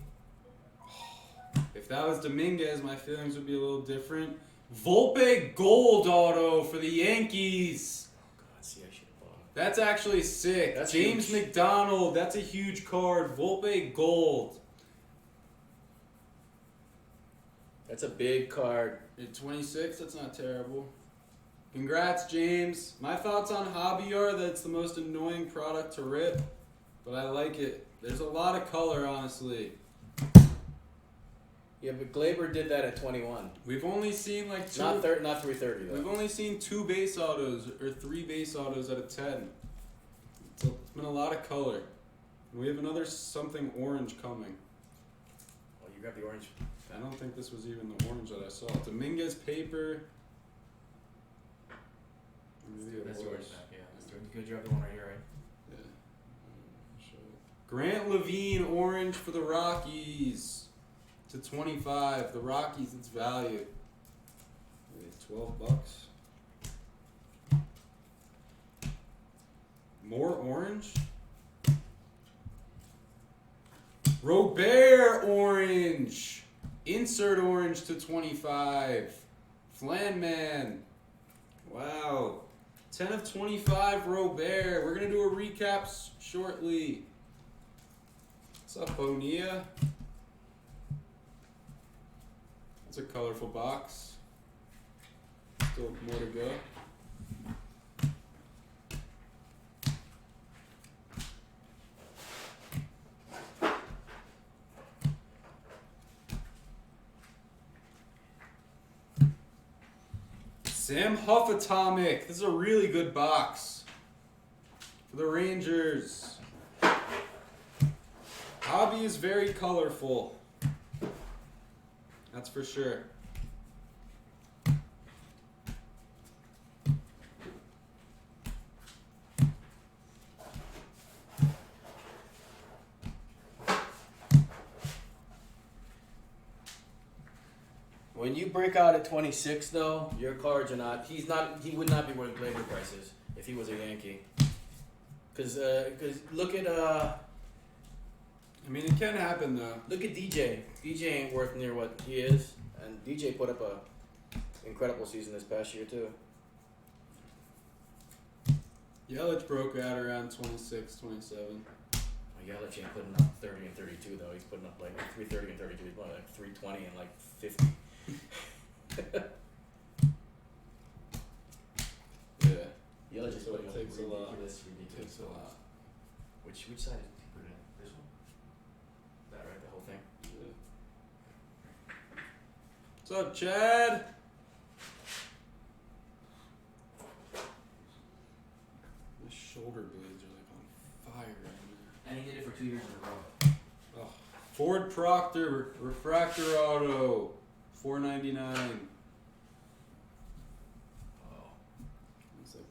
If that was Dominguez, my feelings would be a little different. Volpe gold auto for the Yankees. Oh God, see, I should have bought him. That's actually sick. That's James huge. McDonald, that's a huge card. Volpe gold. That's a big card. At 26, that's not terrible. Congrats, James. My thoughts on Hobby are that it's the most annoying product to rip, but I like it. There's a lot of color, honestly. Yeah, but Glaber did that at 21. We've only seen like two. Not 330 though. We've only seen 2 base autos or 3 base autos out of 10. It's been a lot of color. And we have another something orange coming. Oh, you got the orange. I don't think this was even the orange that I saw. Dominguez paper. Maybe it That's the was. orange pack, yeah. That's the, good job, the one right here, right? Yeah. Grant Levine orange for the Rockies. To 25. The Rockies, its value. Maybe $12. More orange? Robert orange. Insert orange to 25. Flan Man. Wow. 10 of 25 Robert. We're going to do a recap shortly. What's up, Bonilla? That's a colorful box. Still more to go. Sam Huff Atomic. This is a really good box for the Rangers. Hobby is very colorful. That's for sure. When you break out at 26, though, your cards are not. He would not be worth Glaber prices if he was a Yankee. Cause look at I mean, it can happen though. look at DJ. DJ ain't worth near what he is, and DJ put up a incredible season this past year too. Yelich broke out around 26, 27. Well, Yelich ain't putting up 30 and 32 though. He's putting up like 330 and 32. He's putting like 320 and like 50. Yeah, Yelich is So putting it up takes a lot. ridiculous. takes a lot. Which side did he put it in? This one? That right? The whole thing? Yeah. What's up, Chad? My shoulder blades are like on fire right And he did it for 2 years in a row. now. Oh, Ford Proctor refractor auto, $4.99. Oh. It's like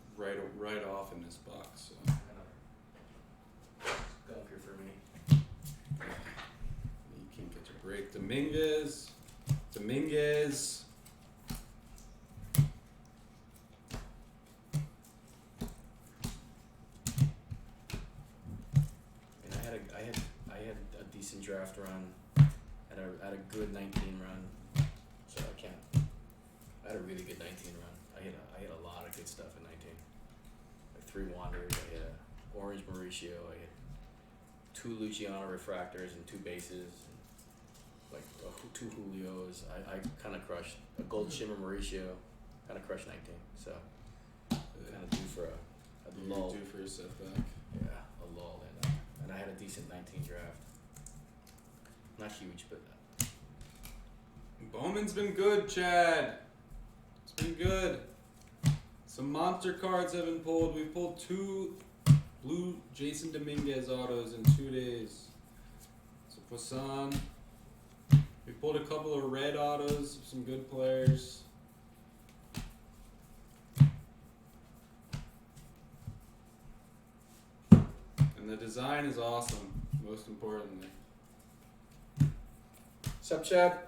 right off in this box. So. Gunker for me. You can't get your break. Dominguez. And I had a decent draft run, at a good 19 run. So I can't. I had a really good 19 run. I had a lot of good stuff in 19. Like 3 Wanderers. I had a orange Mauricio. I had 2 Luciano refractors and 2 bases. And like 2 Julios. I kind of crushed a gold shimmer Mauricio. Kind of crushed 19. So kind of due for a lull. Due for a setback. Yeah, a lull, and I had a decent 19 draft. Not huge, but Bowman's been good, Chad. It's been good. Some monster cards have been pulled. We've pulled 2 blue Jason Dominguez autos in 2 days. So Poisson. We pulled a couple of red autos of some good players. And the design is awesome, most importantly. sup, Chad?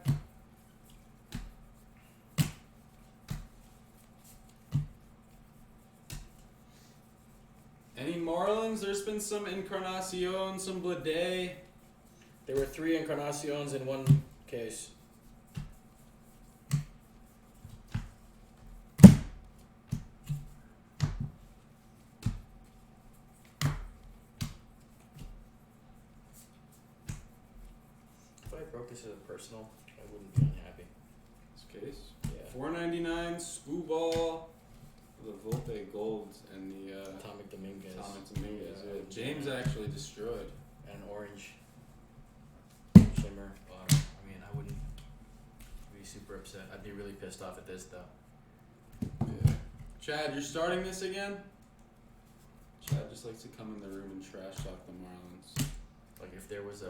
Any Marlins? There's been some Encarnacion, some Blade. There were 3 Encarnaciones in one case. personal, I wouldn't be unhappy. This case. Yeah. $4.99 Screwball, the Volpe Gold, and the Atomic Dominguez. Atomic Dominguez. Yeah, Yeah. James actually destroyed. And an orange shimmer auto. I mean, I wouldn't be super upset. I'd be really pissed off at this though. Yeah. Chad, you're starting this again? Chad just likes to come in the room and trash talk the Marlins. Like if there was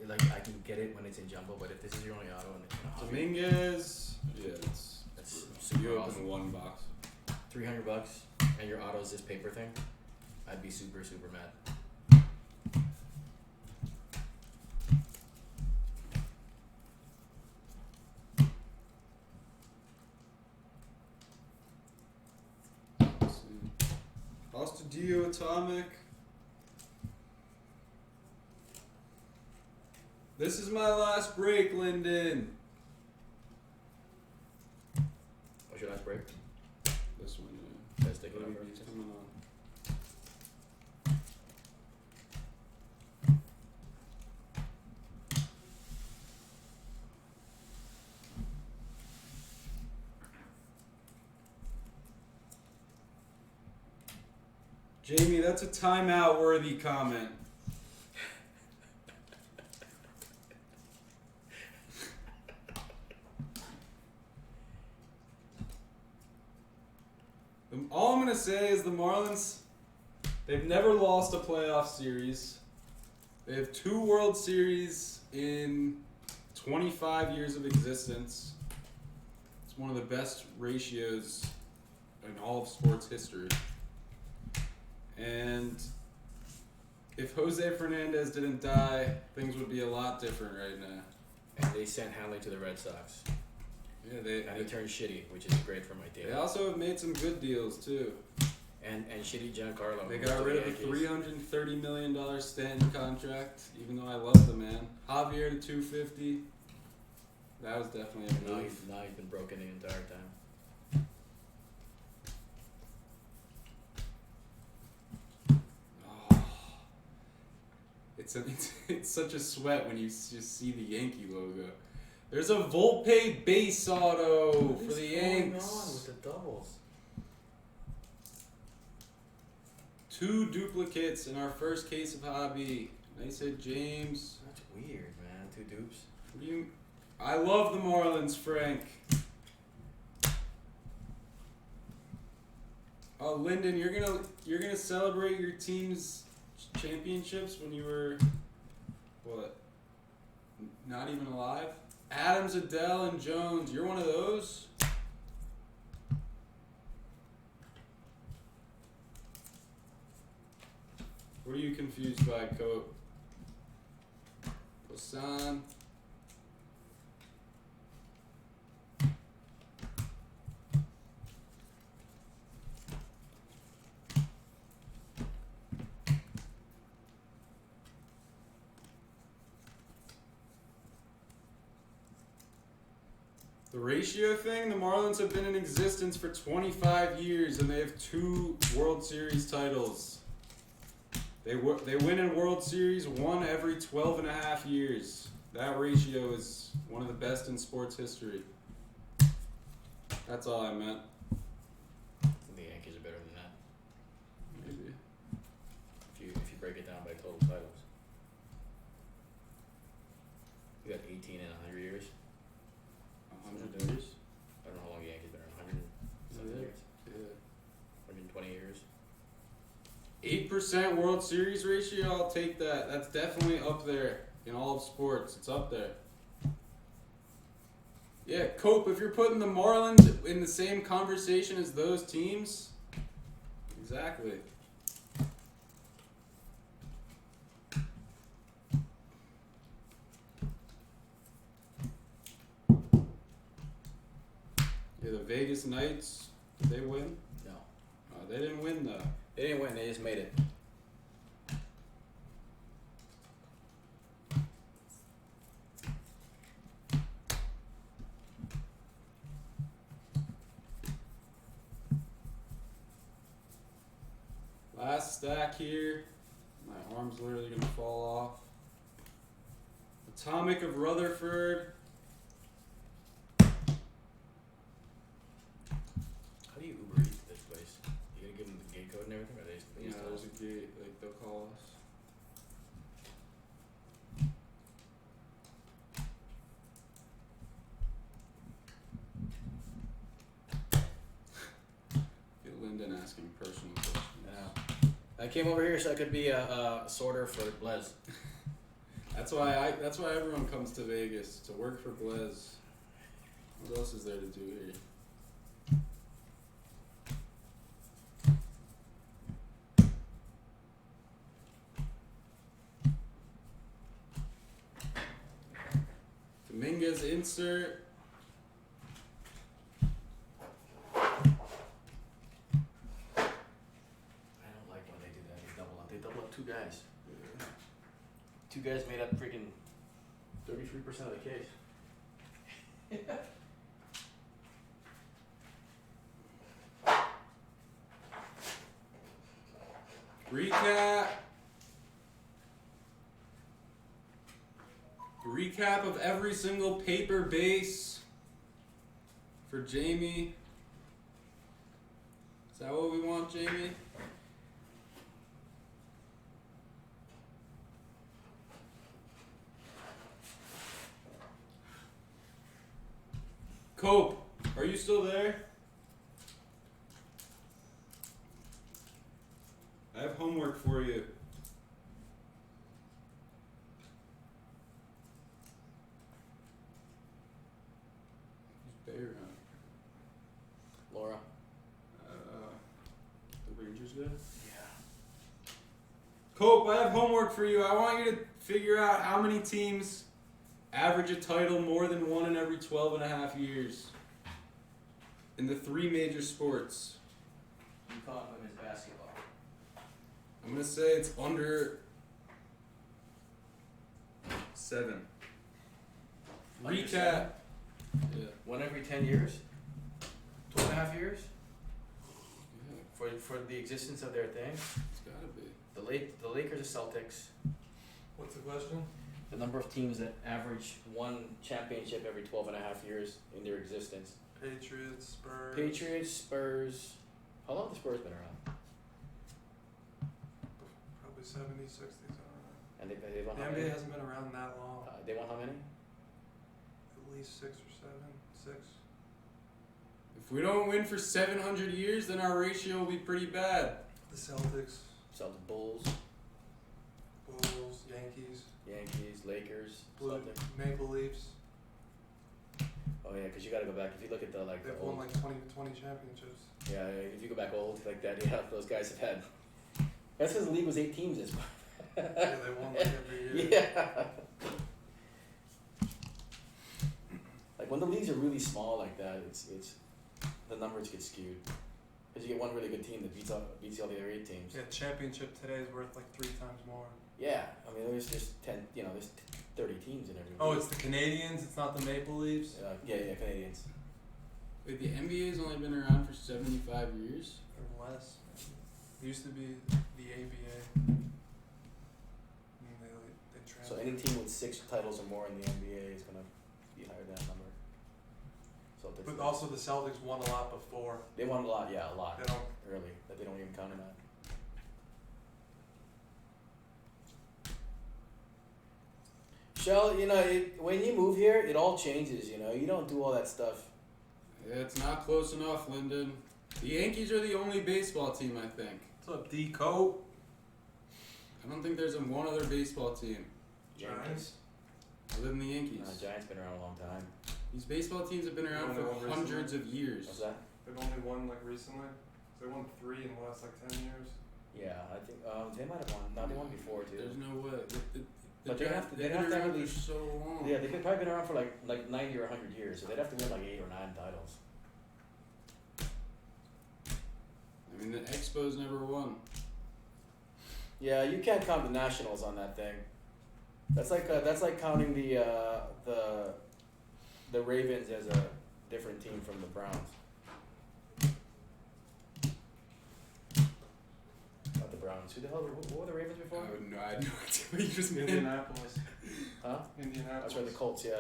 like I can get it when it's in jumbo, but if this is your only auto and it's in a hobby, Dominguez. Yeah, that's so you super open awesome. one box. $300 and your auto's this paper thing, I'd be super mad. Let's see. Ostadio Atomic. This is my last break, Lyndon. What's your last break? This one, yeah. Guys, take it over. He's coming on. Jamie, that's a timeout worthy comment. All I'm going to say is the Marlins, they've never lost a playoff series. They have 2 World Series in 25 years of existence. It's one of the best ratios in all of sports history. And if Jose Fernandez didn't die, things would be a lot different right now. And they sent Hanley to the Red Sox. Yeah, And he turned shitty, which is great for my team. they also have made some good deals too. And shitty Giancarlo. They who got went rid to of the a Yankees. $330 million Stanton contract, even though I love the man. Javier to $250. That was definitely a Now move. he's been broken the entire time. Oh. It's such a sweat when you just see the Yankee logo. There's a Volpe base auto for the Yanks. What's going on with the doubles? 2 duplicates in our first case of hobby. Nice hit, James. That's weird, man. 2 dupes. What do you? I love the Marlins, Frank. Oh, Lyndon, you're gonna celebrate your team's championships when you were what? Not even alive. Adams, Adele, and Jones. You're one of those. What are you confused by, Cope? Hassan. The ratio thing, the Marlins have been in existence for 25 years and they have 2 World Series titles. They win in World Series 1 every 12 and a half years. That ratio is one of the best in sports history. That's all I meant. I think the Yankees are better than that. Maybe. If you break it down by total titles. You got 18 in 100 years. 100 years? I don't know how long the Yankees been around. 100 something years. Yeah. 120 years. 8% World Series ratio, I'll take that. That's definitely up there in all of sports. It's up there. Yeah, Cope, if you're putting the Marlins in the same conversation as those teams, exactly. Yeah, the Vegas Knights, did they win? No. They didn't win though. They didn't win, they just made it. Last Stack here. My arm's literally gonna fall off. Atomic of Rutherford. How do you Uber Eats this place? You gonna give them the gate code and everything, or they Yeah, just tell there's us? a gate. Like they'll call us. Get Lyndon asking personal questions. Yeah. I came over here so I could be a sorter for Blaise. That's why everyone comes to Vegas to work for Blaise. What else is there to do here? Dominguez insert. I don't like when they do that. They double up. They double up two guys. Two guys made up freaking 33% of the case. Recap of every single paper base for Jamie. Is that what we want, Jamie? Cope, are you still there? I have homework for you. Who's Bayer on? Laura. The Rangers good? Yeah. Cope, I have homework for you. I want you to figure out how many teams average a title more than one in every 12 and a half years in the three major sports. You call it women's basketball. I'm going to say it's under 7. Under Recap. 7? Yeah. One every 10 years? 2.5 years? Yeah, For the existence of their thing? it's got to be. The Lakers or Celtics. What's the question? The number of teams that average one championship every 12 and a half years in their existence. Patriots, Spurs. Patriots, Spurs. How long have the Spurs been around? Probably 70s, 60s, I don't know. And they won The how NBA many? hasn't been around that long. They won how many? At least 6 or 7. 6. If we don't win for 700 years, then our ratio will be pretty bad. The Celtics, Celtics, Bulls, Bulls, Yankees, Yankees, Lakers, Blue, Celtics. Maple Leafs. Oh yeah, because you got to go back. If you look at the like They've the won old, like 20 championships. yeah, if you go back old like that, yeah, those guys have had. That's because the league was 8 teams. This Yeah, they won like every year. yeah. Like when the leagues are really small like that, it's the numbers get skewed. Because you get one really good team that beats all the other 8 teams. Yeah, championship today is worth like 3 times more. Yeah, I mean there's just 10, there's 30 teams in every. Oh, league. it's the Canadians. It's not the Maple Leafs. Yeah, Canadians. Wait, the NBA's only been around for 75 years? Or less. It used to be the ABA. And they So transferred. any team with 6 titles or more in the NBA is gonna be higher than that number. Celtics. But also the Celtics won a lot before. They won a lot, yeah, a lot They don't. early that they don't even count in that. Shell, when you move here, it all changes. You don't do all that stuff. Yeah, it's not close enough, Lyndon. The Yankees are the only baseball team, I think. What's up, D. Cope? I don't think there's one other baseball team Giants. other than the Yankees. Giants been around a long time. These baseball teams have been around Only one for recently. hundreds of years. What's that? They've only won like recently. They won 3 in the last like 10 years. Yeah, I think they might have won. No, they won before too. There's no way. But they'd have to they've been at around least. for so long. Yeah, they've probably been around for like 90 or 100 years, so they'd have to win like 8 or 9 titles. I mean, the Expos never won. Yeah, you can't count the Nationals on that thing. That's like counting the Ravens as a different team from the Browns. Not the Browns. Who the hell? What were the Ravens before? I had no idea what you just meant. Indianapolis. Huh? Indianapolis. That's right, the Colts, yeah.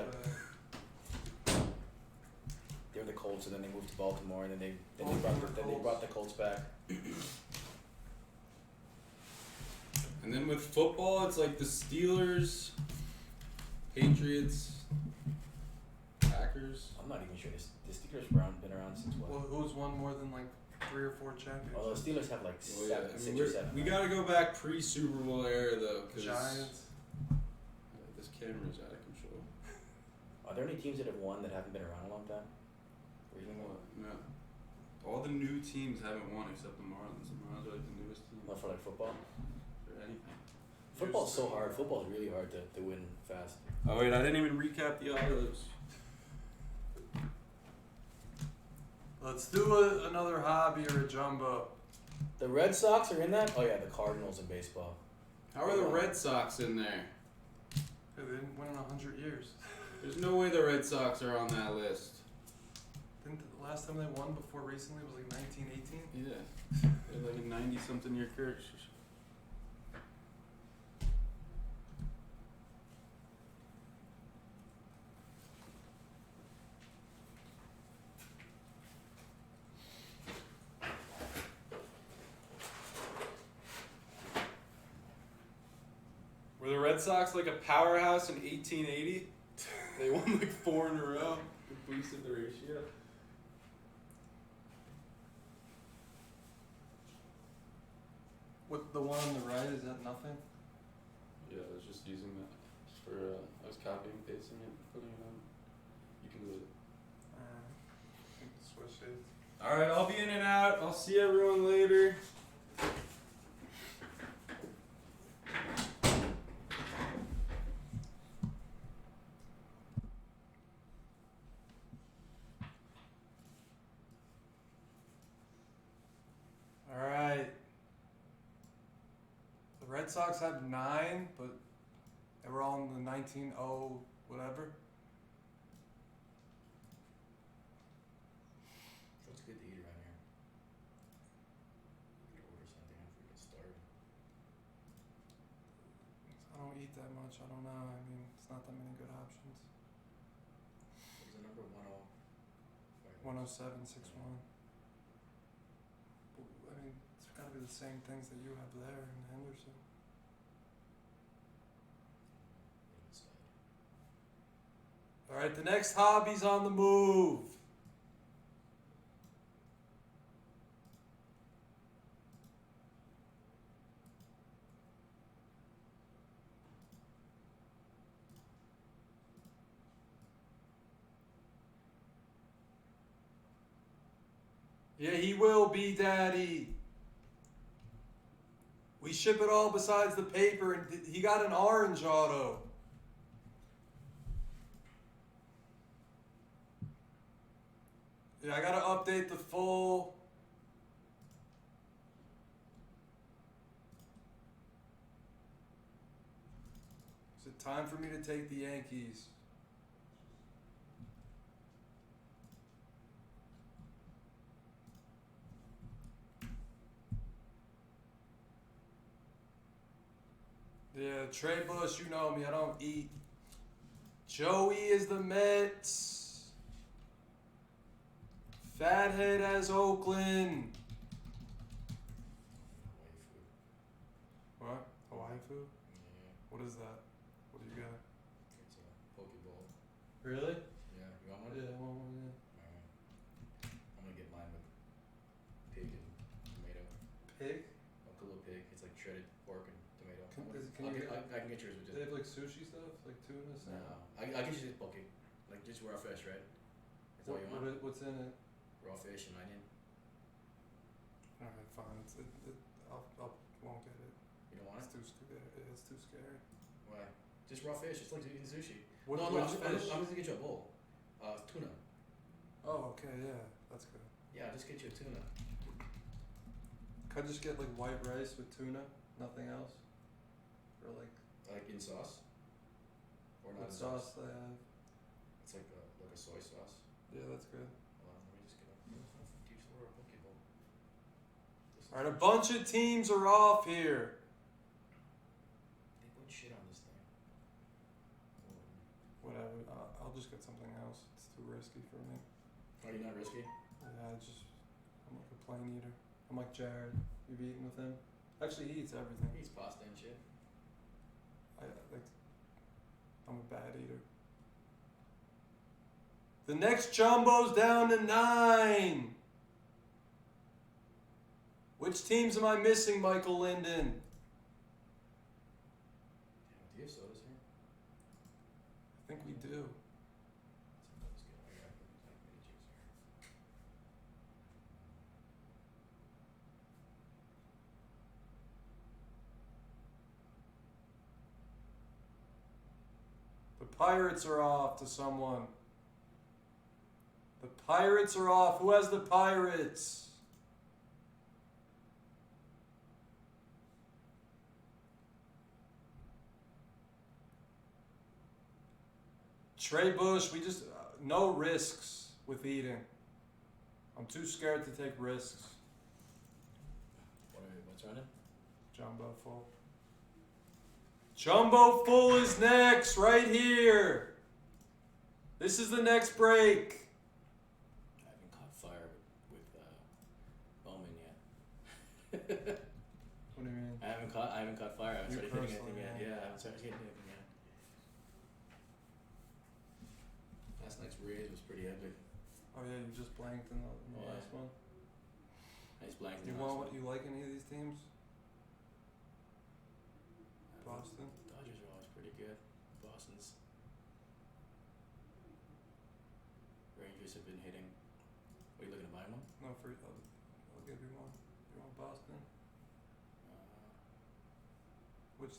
Uh, They were the Colts, and then they moved to Baltimore, and then they Baltimore brought the Colts back. And then with football, it's like the Steelers, Patriots, Packers. I'm not even sure the Steelers been around since what? well, who's won more than like 3 or 4 championships? Although the Steelers have like Well, yeah, I mean, 6 or 7. we right? gotta go back pre-Super Bowl era though, cause Giants. this camera's out of control. Are there any teams that have won that haven't been around a long time? Recently? No, all the new teams haven't won except the Marlins. The Marlins are like the newest team Not for like football. for anything. Football's so hard. Football's really hard to win fast. Oh wait, I didn't even recap the autos. Let's do another hobby or a jumbo. The Red Sox are in that? Oh yeah, the Cardinals in baseball. How are the Red Sox in there? They didn't win in 100 years. There's no way the Red Sox are on that list. Didn't the last time they won before recently was like 1918? Yeah, they're like a 90-something year curse. Were the Red Sox like a powerhouse in 1880? They won like 4 in a row. It boosted the ratio. What, the one on the right, is that nothing? Yeah, I was just using that for, I was copying and pasting it, putting it on. You can do it. Switch it. Alright, I'll be in and out. I'll see everyone later. Alright. The Red Sox have 9, but they were all in the 1900 whatever. What's good to eat around here? I could order something after we get started. I don't eat that much. I don't know. I mean, it's not that many good options. What's the number? 10761. I mean, it's got to be the same things that you have there in Henderson. All right, the next hobby's on the move. Yeah, he will be, Daddy. We ship it all besides the paper, and he got an orange auto. Yeah, I gotta update the full. Is it time for me to take the Yankees? Yeah, Trey Bush, you know me, I don't eat. Joey is the Mets. Fathead has Oakland. What? Hawaii food? Yeah, What is that? What do you got? it's a Pokeball. Really? Yeah, you want one? Yeah, well, yeah. Alright. I'm gonna get mine with pig and tomato. Pig? Like a little pig. It's like shredded pork and tomato. Can I you can get yours with Do they just. have like sushi stuff? Like tuna No, stuff? I can just get poke. Like just raw fish, right? Is that what you want? What's in it? Raw fish and onion. Alright, fine. I won't get it. You don't want It's it? too scary. It's too scary. Why? Just raw fish. It's like eating sushi. What, no, which I'm fish? just gonna get you a bowl. Tuna. Oh, okay, yeah. That's good. Yeah, I'll just get you a tuna. Could I just get like white rice with tuna? Nothing else? Or like Like in sauce. Or not what in sauce they have? It's like a soy sauce. Yeah, that's good. Hold on, let me just get a. Teach the world a Pokeball. Alright, a bunch of teams are off here. They put shit on this thing. just get something else. It's too risky for me. Why are you not risky? Yeah, I'm like a plain eater. I'm like Jared. You've eaten with him? Actually, he eats everything. He eats pasta and shit. I'm a bad eater. The next jumbo's down to 9. Which teams am I missing, Michael Linden? Damn, do you have sodas here? I think we do. That's good. I got mini juice here. The Pirates are off to someone. The Pirates are off. Who has the Pirates? Trey Bush, we just, no risks with eating. I'm too scared to take risks. What's running? Jumbo full. Jumbo full is next, right here. This is the next break. I haven't caught fire with Bowman yet. What do you mean? I haven't caught fire. I haven't You started hitting personally, anything yet. yeah. Yeah, I haven't started hitting anything yet. Last night's raise was pretty epic. Oh yeah, you just blanked in the Yeah. last one. Nice blank. You like any of these teams? Boston? Dodgers are always pretty good. Boston's. Rangers have been hitting. Are you looking to buy one? No, I'll give you one. You want Boston? Which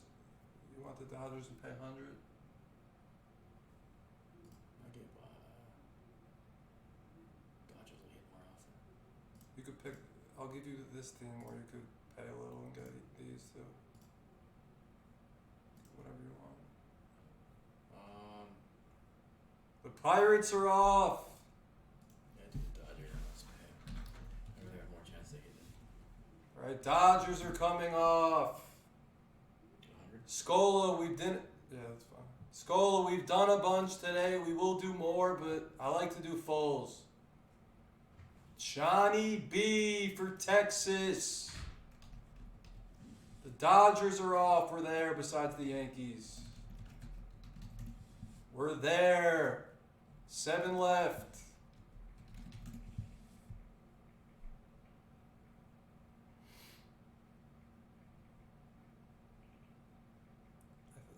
you want the Dodgers to pay 100? I give Dodgers will hit more often. You could pick. I'll give you this team, or you could pay a little and get these two. Whatever you want. The Pirates are off. Yeah, do the Dodgers. Let's pay. Maybe they have more chance to hit it. Right, Dodgers are coming off. 100. Scola, yeah, that's fine. Scola, we've done a bunch today. We will do more, but I like to do fulls. Johnny B for Texas. The Dodgers are off. We're there besides the Yankees. We're there. 7 left.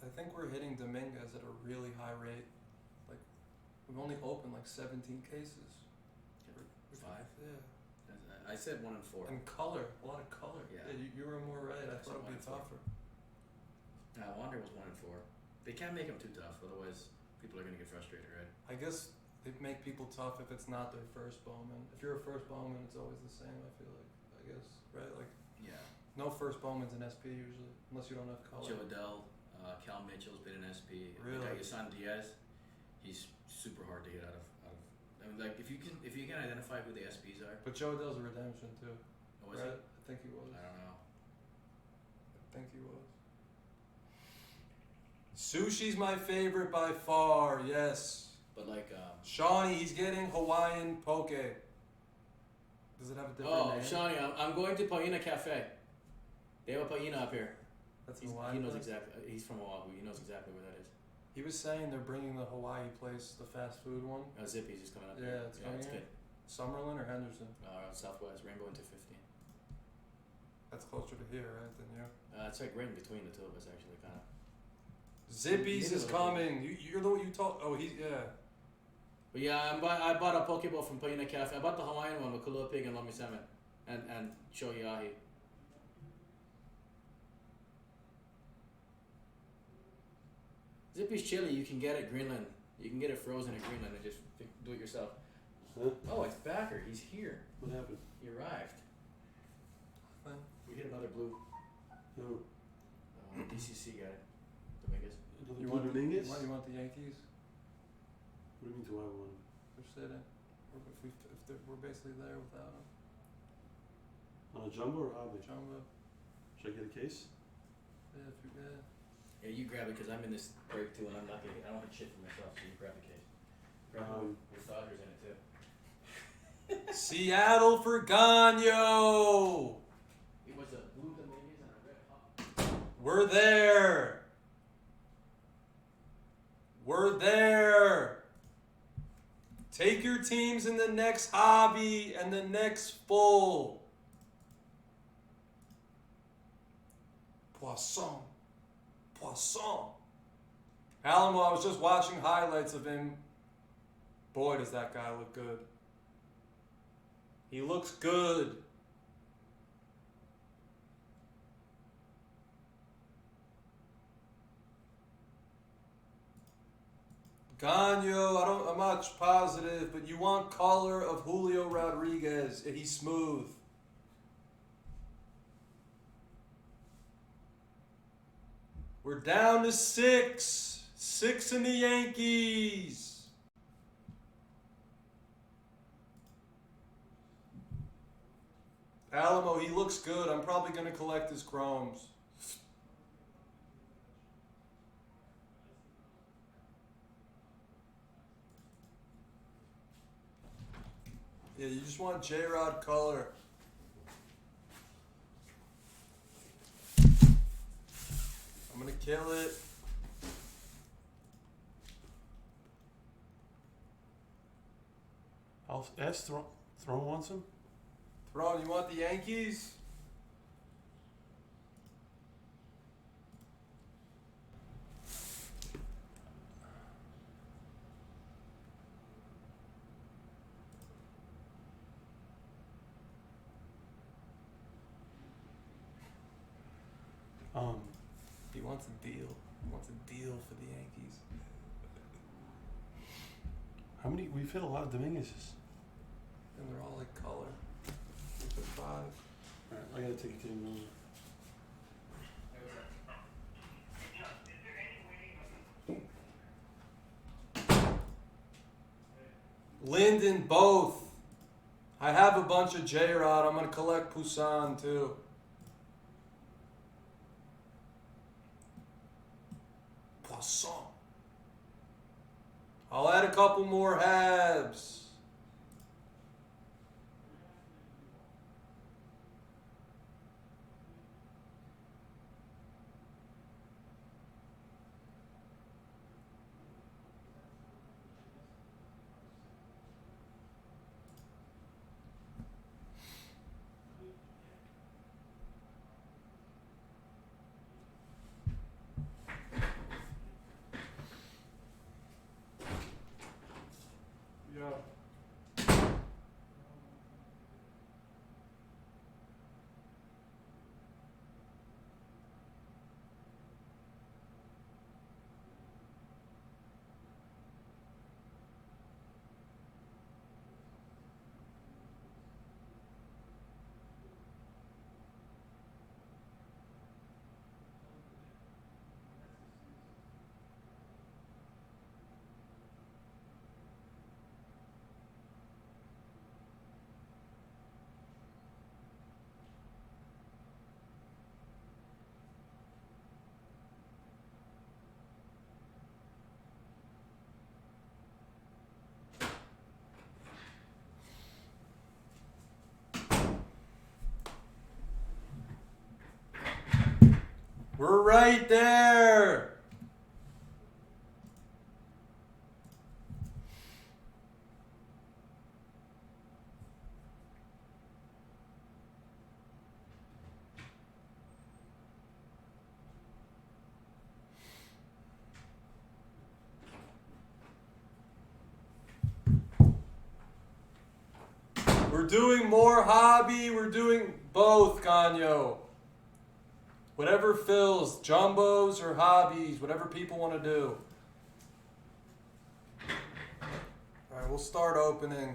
I think we're hitting Dominguez at a really high rate. Like, we've only opened like 17 cases. 5? Yeah. I said 1 and 4. And color, a lot of color. Yeah. You were more right. I thought it would be tougher. Wander was 1 and 4. They can't make them too tough, otherwise people are gonna get frustrated, right? I guess they make people tough if it's not their first Bowman. If you're a first Bowman, it's always the same. I feel like. I guess right. Like Yeah. no first Bowman's in SP usually, unless you don't have color. Joe Adele, Cal Mitchell's been in SP. Really? The guy Yasan Diaz, he's super hard to hit out of. I mean, like if you can identify who the SPs are. But Joe Adele's a redemption too. Oh, was right? it? I think he was. I don't know. I think he was. Sushi's my favorite by far. Yes. But like. Shawnee, he's getting Hawaiian poke. Does it have a different name? Shawnee, I'm going to Paina Cafe. They have a Paina up here. That's He Hawaiian. knows place? exactly. He's from Oahu. He knows exactly where that is. He was saying they're bringing the Hawaii place, the fast food one. Zippy's is coming up. Yeah, here. it's coming it's here? good. Summerlin or Henderson? Southwest Rainbow into 15. That's closer to here, right, than you? It's like right in between the two of us, actually, kind of. Zippy's Yeah. is coming. You're the one you told. Oh, yeah. But yeah, I bought a Pokeball from Paina Cafe. I bought the Hawaiian one with Kalua Pig and Lomi Salmon and Shoyahi. Zippy's chili, you can get at Greenland. You can get it frozen at Greenland and just do it yourself. Huh? Oh, it's Backer. He's here. What happened? He arrived. Fine. We hit another blue. No. DCC guy. Dominguez. You want Dominguez? You want the Yankees? What do you mean, do I want? They're sitting. We're basically there without them. On a jumbo or hobby? Jumbo. Should I get a case? Yeah. Yeah, you grab it because I'm in this break too and I'm not getting. I don't have shit for myself, so you grab the case. With Dodgers in it too. Seattle for Gagno. It was a blue Dominions and a red hot. We're there. We're there. Take your teams in the next hobby and the next full. Poisson. Poisson. Alamo, I was just watching highlights of him. Boy, does that guy look good. He looks good. Gagno, I'm not positive, but you want color of Julio Rodriguez. He's smooth. We're down to 6. 6 in the Yankees. Alamo, he looks good. I'm probably going to collect his chromes. Yeah, you just want J-Rod color. I'm gonna kill it. I'll ask Throne wants him. Throne, you want the Yankees? He wants a deal. He wants a deal for the Yankees. How many? We've hit a lot of Dominguez's. And they're all like color. 5. Alright, I gotta take it to him. Linden, both. I have a bunch of J-Rod. I'm gonna collect Poussin too. Poisson. I'll add a couple more Habs. We're right there. We're doing more hobby. We're doing both, Gagno. Whatever fills, jumbos or hobbies, whatever people want to do. All right, we'll start opening.